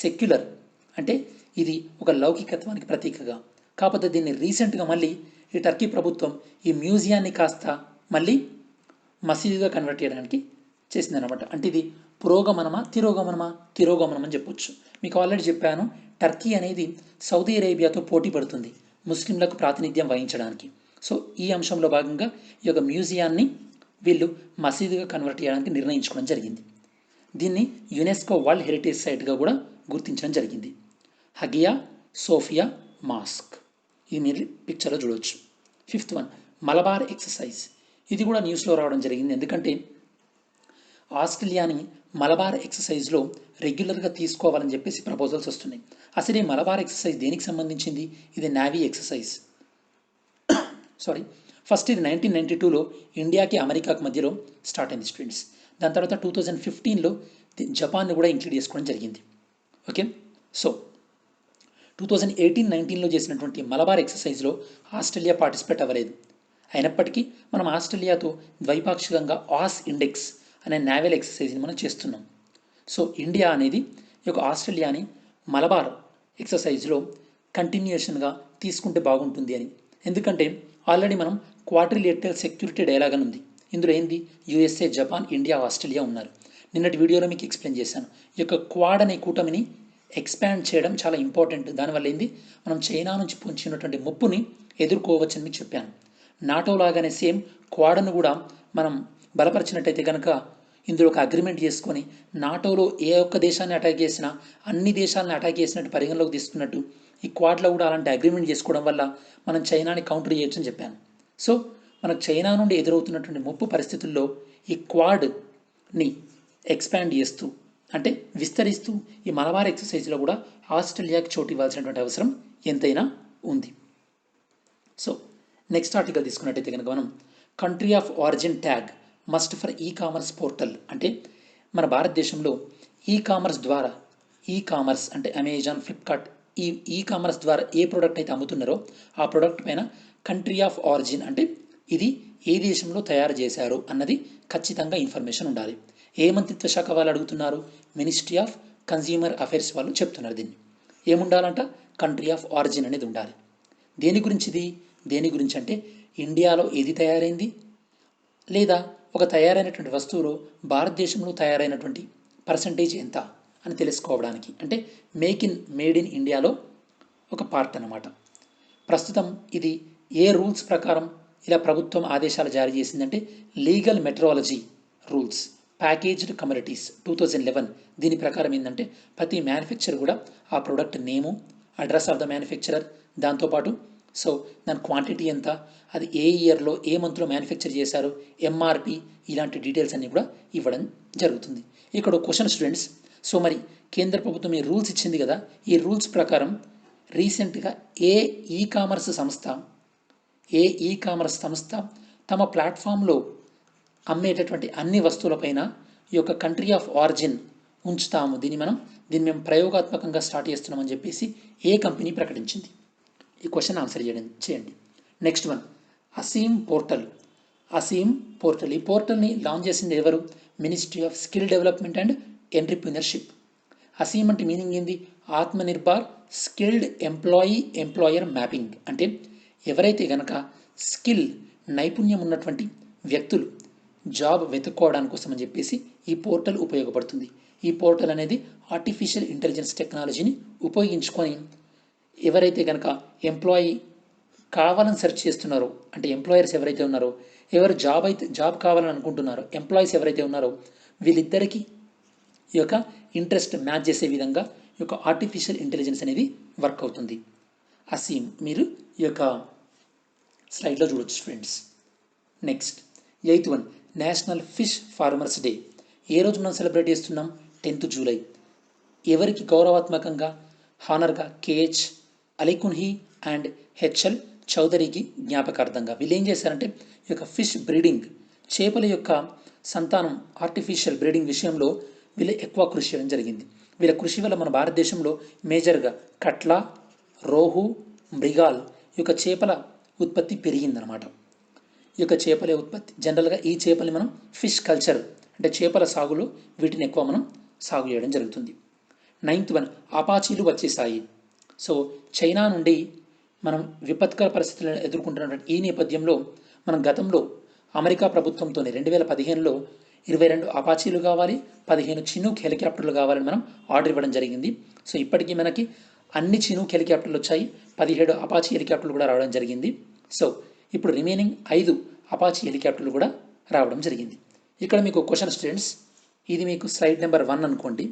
సెక్యులర్, అంటే ఇది ఒక లౌకికత్వానికి ప్రతీకగా. కాకపోతే దీన్ని రీసెంట్గా మళ్ళీ ఈ టర్కీ ప్రభుత్వం ఈ మ్యూజియాన్ని కాస్త మళ్ళీ మసీదుగా కన్వర్ట్ చేయడానికి చేసిందనమాట. అంటే ఇది పురోగమనమా తిరోగమనం అని చెప్పొచ్చు. మీకు ఆల్రెడీ చెప్పాను, టర్కీ అనేది సౌదీ అరేబియాతో పోటీ పడుతుంది ముస్లింలకు ప్రాతినిధ్యం వహించడానికి. ఈ అంశంలో భాగంగా ఈ యొక్క మ్యూజియాన్ని వీళ్ళు మసీదుగా కన్వర్ట్ చేయడానికి నిర్ణయించుకోవడం జరిగింది. దీన్ని యునెస్కో వరల్డ్ హెరిటేజ్ సైట్గా కూడా గుర్తించడం జరిగింది. హగియా సోఫియా మాస్క్, ఇది మీరు పిక్చర్లో చూడవచ్చు. Fifth one, Malabar exercise. ఇది కూడా న్యూస్లో రావడం జరిగింది. ఎందుకంటే ఆస్ట్రేలియాని మలబార్ ఎక్సర్సైజ్లో రెగ్యులర్గా తీసుకోవాలని చెప్పేసి ప్రపోజల్స్ వస్తున్నాయి. అసలు ఈ మలబార్ ఎక్సర్సైజ్ దేనికి సంబంధించింది? ఇది నేవీ ఎక్సర్సైజ్. ఫస్ట్ ఇది 1992లో ఇండియాకి అమెరికాకి మధ్యలో స్టార్ట్ అయింది స్టూడెంట్స్. దాని తర్వాత 2015లో జపాన్ని కూడా ఇంక్లూడ్ చేసుకోవడం జరిగింది. ఓకే, 2018-19లో చేసినటువంటి మలబార్ ఎక్సర్సైజ్లో ఆస్ట్రేలియా పార్టిసిపేట్ అవ్వలేదు. అయినప్పటికీ మనం ఆస్ట్రేలియాతో ద్వైపాక్షికంగా ఆస్ ఇండెక్స్ అనే నావల్ ఎక్సర్సైజ్ని మనం చేస్తున్నాం. సో ఇండియా అనేది ఈ యొక్క ఆస్ట్రేలియాని మలబార్ ఎక్సర్సైజ్లో కంటిన్యూషన్గా తీసుకుంటే బాగుంటుంది అని. ఎందుకంటే ఆల్రెడీ మనం క్వాడ్రిలేటరల్ సెక్యూరిటీ డైలాగ్ అని ఉంది. ఇందులో ఏంది, యూఎస్ఏ, జపాన్, ఇండియా, ఆస్ట్రేలియా ఉన్నారు. నిన్నటి వీడియోలో మీకు ఎక్స్ప్లెయిన్ చేశాను. ఈ యొక్క క్వాడ్ అనే కూటమిని ఎక్స్పాండ్ చేయడం చాలా ఇంపార్టెంట్. దానివల్ల ఏంది, మనం చైనా నుంచి పొంచినటువంటి ముప్పుని ఎదుర్కోవచ్చని మీకు చెప్పాను. నాటో లాగానే సేమ్ క్వాడ్ను కూడా మనం బలపరిచినట్టయితే కనుక ఇందులో ఒక అగ్రిమెంట్ చేసుకొని నాటోలో ఏ ఒక్క దేశాన్ని అటాక్ చేసినా అన్ని దేశాలను అటాక్ చేసినట్టు పరిగణలోకి తీసుకున్నట్టు ఈ క్వాడ్లో కూడా అలాంటి అగ్రిమెంట్ చేసుకోవడం వల్ల మనం చైనాని కౌంటర్ చేయొచ్చని చెప్పాను. సో మనకు చైనా నుండి ఎదురవుతున్నటువంటి ముప్పు పరిస్థితుల్లో ఈ క్వాడ్ని ఎక్స్పాండ్ చేస్తూ అంటే విస్తరిస్తూ ఈ మలబార్ ఎక్సర్సైజ్లో కూడా ఆస్ట్రేలియాకి చోటు ఇవ్వాల్సినటువంటి అవసరం ఎంతైనా ఉంది. సో నెక్స్ట్ ఆర్టికల్ తీసుకున్నట్టయితే కనుక మనం country of origin tag must for e commerce portal. అంటే మన భారతదేశంలో ఈ కామర్స్ అంటే అమెజాన్, ఫ్లిప్కార్ట్, ఈ కామర్స్ ద్వారా ఏ ప్రోడక్ట్ అయితే అమ్ముతున్నారో ఆ ప్రోడక్ట్ పైన కంట్రీ ఆఫ్ ఆరిజిన్ అంటే ఇది ఏ దేశంలో తయారు చేశారు అన్నది ఖచ్చితంగా ఇన్ఫర్మేషన్ ఉండాలి. ఏ మంత్రిత్వ శాఖ వాళ్ళు అడుగుతున్నారు, మినిస్ట్రీ ఆఫ్ కన్స్యూమర్ అఫైర్స్ వాళ్ళు చెప్తున్నారు. దీన్ని ఏముండాలంట, కంట్రీ ఆఫ్ ఆరిజిన్ అనేది ఉండాలి. దేని గురించి అంటే ఇండియాలో ఏది తయారైంది, లేదా ఒక తయారైనటువంటి వస్తువులో భారతదేశంలో తయారైనటువంటి పర్సంటేజ్ ఎంత అని తెలుసుకోవడానికి. అంటే మేడ్ ఇన్ ఇండియాలో ఒక పార్ట్ అన్నమాట. ప్రస్తుతం ఇది ఏ రూల్స్ ప్రకారం ఇలా ప్రభుత్వం ఆదేశాలు జారీ చేసిందంటే legal metrology rules packaged commodities 2011. దీని ప్రకారం ఏంటంటే ప్రతి మ్యానుఫ్యాక్చర్ కూడా ఆ product name, address of the manufacturer, దాంతోపాటు సో దాని క్వాంటిటీ ఎంత, అది ఏ ఇయర్లో ఏ మంత్లో మ్యానుఫ్యాక్చర్ చేశారు, ఎంఆర్పి, ఇలాంటి డీటెయిల్స్ అన్నీ కూడా ఇవ్వడం జరుగుతుంది. ఇక్కడ క్వశ్చన్ స్టూడెంట్స్, సో మరి కేంద్ర ప్రభుత్వం ఈ రూల్స్ ఇచ్చింది కదా, ఈ రూల్స్ ప్రకారం రీసెంట్గా ఏ ఈ కామర్స్ సంస్థ తమ ప్లాట్ఫామ్లో అమ్మేటటువంటి అన్ని వస్తువులపైన ఈ యొక్క కంట్రీ ఆఫ్ ఆరిజిన్ ఉంచుతాము, దీన్ని మేము ప్రయోగాత్మకంగా స్టార్ట్ చేస్తున్నామని చెప్పేసి ఏ కంపెనీ ప్రకటించింది? ఈ క్వశ్చన్ ఆన్సర్ చేయండి. Next one, ASEEM portal. ఈ పోర్టల్ని లాంచ్ చేసింది ఎవరు? Ministry of skill development and entrepreneurship. ASEEM అంటే మీనింగ్ ఏంది? Aatmanirbhar skilled employer mapping. అంటే ఎవరైతే కనుక నైపుణ్యం ఉన్నటువంటి వ్యక్తులు జాబ్ వెతుక్కోవడానికి కోసం అని చెప్పేసి ఈ పోర్టల్ ఉపయోగపడుతుంది. ఈ పోర్టల్ అనేది ఆర్టిఫిషియల్ ఇంటెలిజెన్స్ టెక్నాలజీని ఉపయోగించుకొని ఎవరైతే కనుక ఎంప్లాయీ కావాలని సెర్చ్ చేస్తున్నారో, అంటే ఎంప్లాయర్స్ ఎవరైతే ఉన్నారో, ఎవరు జాబ్ కావాలని అనుకుంటున్నారో, ఎంప్లాయీస్ ఎవరైతే ఉన్నారో వీళ్ళిద్దరికీ ఈ యొక్క ఇంట్రెస్ట్ మ్యాచ్ చేసే విధంగా ఈ యొక్క ఆర్టిఫిషియల్ ఇంటెలిజెన్స్ అనేది వర్క్ అవుతుంది. అసీమ్ మీరు ఈ యొక్క స్లైడ్లో చూడొచ్చు friends. Next 8th one, national fish farmers day. ఏ రోజు మనం సెలబ్రేట్ చేస్తున్నాం? 10th July. ఎవరికి గౌరవాత్మకంగా, హానర్గా కేహెచ్ అలీకున్హి అండ్ హెచ్ఎల్ చౌదరికి జ్ఞాపకార్థంగా వీళ్ళు ఏం చేశారంటే ఈ యొక్క ఫిష్ బ్రీడింగ్, చేపల యొక్క సంతానం ఆర్టిఫిషియల్ బ్రీడింగ్ విషయంలో వీళ్ళు ఎక్కువ కృషి చేయడం జరిగింది. వీళ్ళ కృషి వల్ల మన భారతదేశంలో మేజర్గా కట్ల, రోహు, మృగాల్ ఈ యొక్క చేపల ఉత్పత్తి పెరిగిందనమాట. ఈ యొక్క చేపల ఉత్పత్తి జనరల్గా ఈ చేపల్ని మనం ఫిష్ కల్చర్ అంటే చేపల సాగులో వీటిని ఎక్కువ మనం సాగు చేయడం జరుగుతుంది. 9th వన్, అపాచీలు వచ్చేసాయి. సో చైనా నుండి మనం విపత్కర పరిస్థితులను ఎదుర్కొంటున్నటువంటి ఈ నేపథ్యంలో మనం గతంలో అమెరికా ప్రభుత్వంతో 2015లో 22 అపాచీలు కావాలి, 15 చినూక్ హెలికాప్టర్లు కావాలని మనం ఆర్డర్ ఇవ్వడం జరిగింది. సో ఇప్పటికీ మనకి అన్ని చినూక్ హెలికాప్టర్లు వచ్చాయి, 17 అపాచీ హెలికాప్టర్లు కూడా రావడం జరిగింది. సో ఇప్పుడు రిమైనింగ్ 5 అపాచీ హెలికాప్టర్లు కూడా రావడం జరిగింది. ఇక్కడ మీకు క్వశ్చన్ స్టూడెంట్స్, ఇది మీకు స్లైడ్ నెంబర్ 1 అనుకోండి,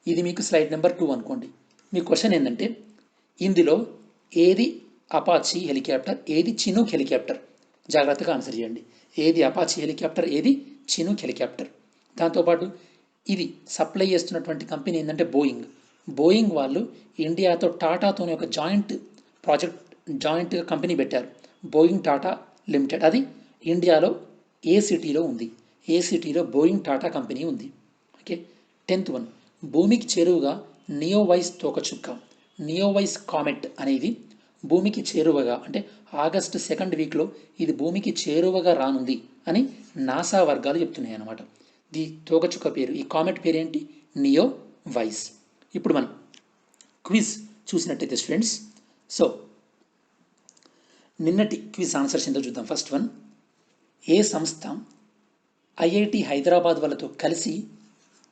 ఇది మీకు స్లైడ్ నెంబర్ 2 అనుకోండి. మీ క్వశ్చన్ ఏంటంటే ఇందులో ఏది అపాచీ హెలికాప్టర్, ఏది చినూక్ హెలికాప్టర్? జాగ్రత్తగా ఆన్సర్ చేయండి. ఏది అపాచీ హెలికాప్టర్, ఏది చినూక్ హెలికాప్టర్? దాంతోపాటు ఇది సప్లై చేస్తున్నటువంటి కంపెనీ ఏంటంటే బోయింగ్ వాళ్ళు ఇండియాతో టాటాతోనే ఒక జాయింట్ కంపెనీ పెట్టారు, బోయింగ్ టాటా లిమిటెడ్. అది ఇండియాలో ఏ సిటీలో ఉంది? ఏ సిటీలో బోయింగ్ టాటా కంపెనీ ఉంది. ఓకే. 10th వన్, భూమికి చేరువుగా నియోవైస్ తోకచుక్క. నియోవైస్ కామెట్ అనేది భూమికి చేరువగా అంటే ఆగస్టు 2nd వీక్లో ఇది భూమికి చేరువగా రానుంది అని నాసా వర్గాలు చెప్తున్నాయి అన్నమాట. ఈ తోకచుక్క పేరు, ఈ కామెట్ పేరు ఏంటి? నియోవైస్. ఇప్పుడు మనం క్విజ్ చూసినట్టయితే స్టూడెంట్స్, సో నిన్నటి క్విజ్ ఆన్సర్స్ ఏంటో చూద్దాం. ఫస్ట్ వన్, ఏ సంస్థ ఐఐటి హైదరాబాద్ వాళ్ళతో కలిసి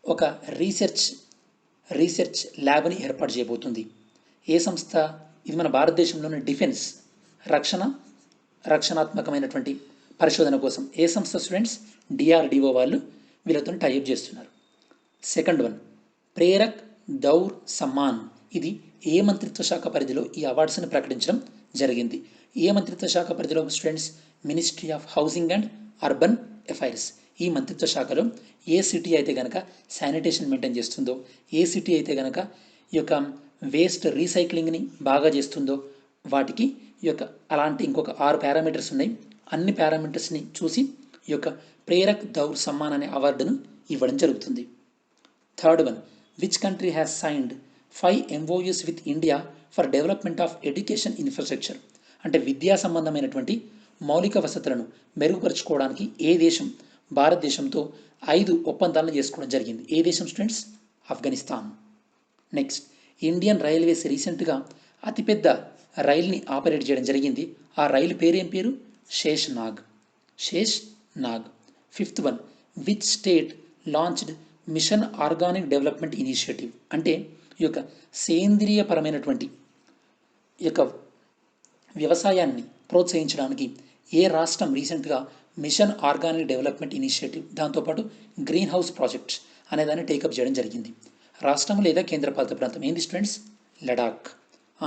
ఒక రీసెర్చ్ ల్యాబ్ని ఏర్పాటు చేయబోతుంది? ఏ సంస్థ ఇది? మన భారతదేశంలోని డిఫెన్స్ రక్షణాత్మకమైనటువంటి పరిశోధన కోసం ఏ సంస్థ స్టూడెంట్స్? డిఆర్డిఓ వాళ్ళు వీళ్ళతో టైఅప్ చేస్తున్నారు. సెకండ్ వన్, ప్రేరక్ దౌర్ సమ్మాన్, ఇది ఏ మంత్రిత్వ శాఖ పరిధిలో ఈ అవార్డ్స్ని ప్రకటించడం జరిగింది? ఏ మంత్రిత్వ శాఖ పరిధిలో students? Ministry of housing and urban affairs. ఈ మంత్రిత్వ శాఖలో ఏ సిటీ అయితే కనుక శానిటేషన్ మెయింటైన్ చేస్తుందో, ఏ సిటీ అయితే కనుక ఈ యొక్క వేస్ట్ రీసైక్లింగ్ని బాగా చేస్తుందో వాటికి ఈ యొక్క అలాంటి ఇంకొక 6 పారామీటర్స్ ఉన్నాయి. అన్ని పారామీటర్స్ని చూసి ఈ యొక్క ప్రేరక్ దౌర్ సమ్మాన్ అనే అవార్డును ఇవ్వడం జరుగుతుంది. Third one, which country has signed 5 MOUs with India for development of education infrastructure. అంటే విద్యా సంబంధమైనటువంటి మౌలిక వసతులను మెరుగుపరుచుకోవడానికి ఏ దేశం భారతదేశంతో 5 ఒప్పందాలను చేసుకోవడం జరిగింది? ఏ దేశం students? Afghanistan. Next, Indian railways రీసెంట్గా అతిపెద్ద రైల్ని ఆపరేట్ చేయడం జరిగింది. ఆ రైలు పేరు ఏం పేరు? Shesh Naag. Fifth one, which state launched mission organic development initiative. అంటే ఈ యొక్క సేంద్రియపరమైనటువంటి ఈ యొక్క వ్యవసాయాన్ని ప్రోత్సహించడానికి ఏ రాష్ట్రం రీసెంట్గా మిషన్ ఆర్గానిక్ డెవలప్మెంట్ ఇనిషియేటివ్ దాంతోపాటు గ్రీన్ హౌస్ ప్రాజెక్ట్స్ అనేదాన్ని టేకప్ చేయడం జరిగింది? రాష్ట్రం లేదా కేంద్రపాలిత ప్రాంతం ఏంది students? Ladakh.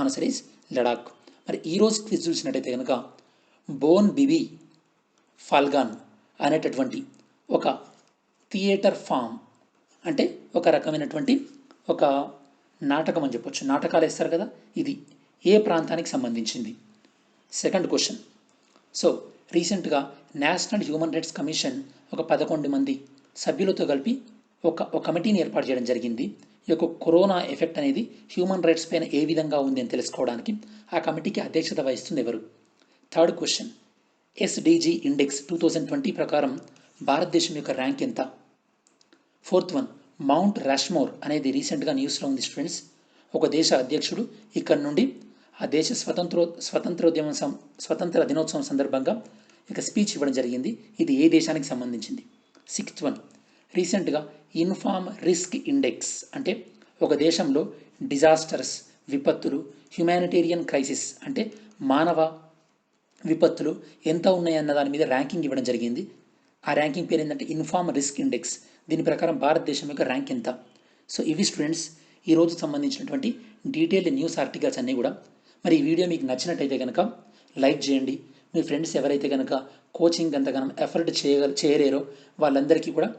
Answer is Ladakh. మరి ఈరోజు క్విజ్ చూసినట్టయితే కనుక బోన్ బిబి ఫాల్గాన్ అనేటటువంటి ఒక థియేటర్ ఫామ్, అంటే ఒక రకమైనటువంటి ఒక నాటకం అని చెప్పొచ్చు, నాటకాలు వేస్తారు కదా, ఇది ఏ ప్రాంతానికి సంబంధించింది? సెకండ్ క్వశ్చన్, సో రీసెంట్గా నేషనల్ హ్యూమన్ రైట్స్ కమిషన్ ఒక 11 మంది సభ్యులతో కలిపి ఒక కమిటీని ఏర్పాటు చేయడం జరిగింది. ఈ యొక్క కరోనా ఎఫెక్ట్ అనేది హ్యూమన్ రైట్స్ పైన ఏ విధంగా ఉంది అని తెలుసుకోవడానికి ఆ కమిటీకి అధ్యక్షత వహిస్తుంది ఎవరు? థర్డ్ క్వశ్చన్, SDG ఇండెక్స్ 2020 ప్రకారం భారతదేశం యొక్క ర్యాంక్ ఎంత? ఫోర్త్ వన్, మౌంట్ రాష్మోర్ అనేది రీసెంట్గా న్యూస్లో ఉంది స్టూడెంట్స్. ఒక దేశ అధ్యక్షుడు ఇక్కడ నుండి ఆ దేశ స్వతంత్ర దినోత్సవం సందర్భంగా ఇక స్పీచ్ ఇవ్వడం జరిగింది. ఇది ఏ దేశానికి సంబంధించింది? సిక్స్త్ వన్, రీసెంట్గా ఇన్ఫార్మ్ రిస్క్ ఇండెక్స్, అంటే ఒక దేశంలో డిజాస్టర్స్, విపత్తులు, హ్యుమానిటేరియన్ క్రైసిస్ అంటే మానవ విపత్తులు ఎంత ఉన్నాయన్న దాని మీద ర్యాంకింగ్ ఇవ్వడం జరిగింది. ఆ ర్యాంకింగ్ పేరు ఏంటంటే ఇన్ఫార్మ్ రిస్క్ ఇండెక్స్. దీని ప్రకారం భారతదేశం యొక్క ర్యాంక్ ఎంత? సో ఇవి స్టూడెంట్స్ ఈరోజు సంబంధించినటువంటి డీటెయిల్డ్ న్యూస్ ఆర్టికల్స్ అన్నీ కూడా. మరి ఈ వీడియో మీకు నచ్చినట్టయితే కనుక లైక్ చేయండి. మీ ఫ్రెండ్స్ ఎవరైతే కనుక కోచింగ్ అంతగానం ఎఫర్ట్ చేయలేరో వాళ్ళందరికీ కూడా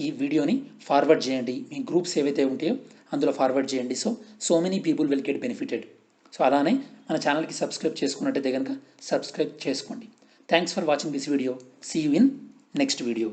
ఈ వీడియోని ఫార్వర్డ్ చేయండి. మీ గ్రూప్స్ ఏవైతే ఉంటాయో అందులో ఫార్వర్డ్ చేయండి. So many people will get benefited. So అలానే మన ఛానల్కి సబ్స్క్రైబ్ చేసుకున్నట్టయితే కనుక సబ్స్క్రైబ్ చేసుకోండి. Thanks for watching this video. See you in next video.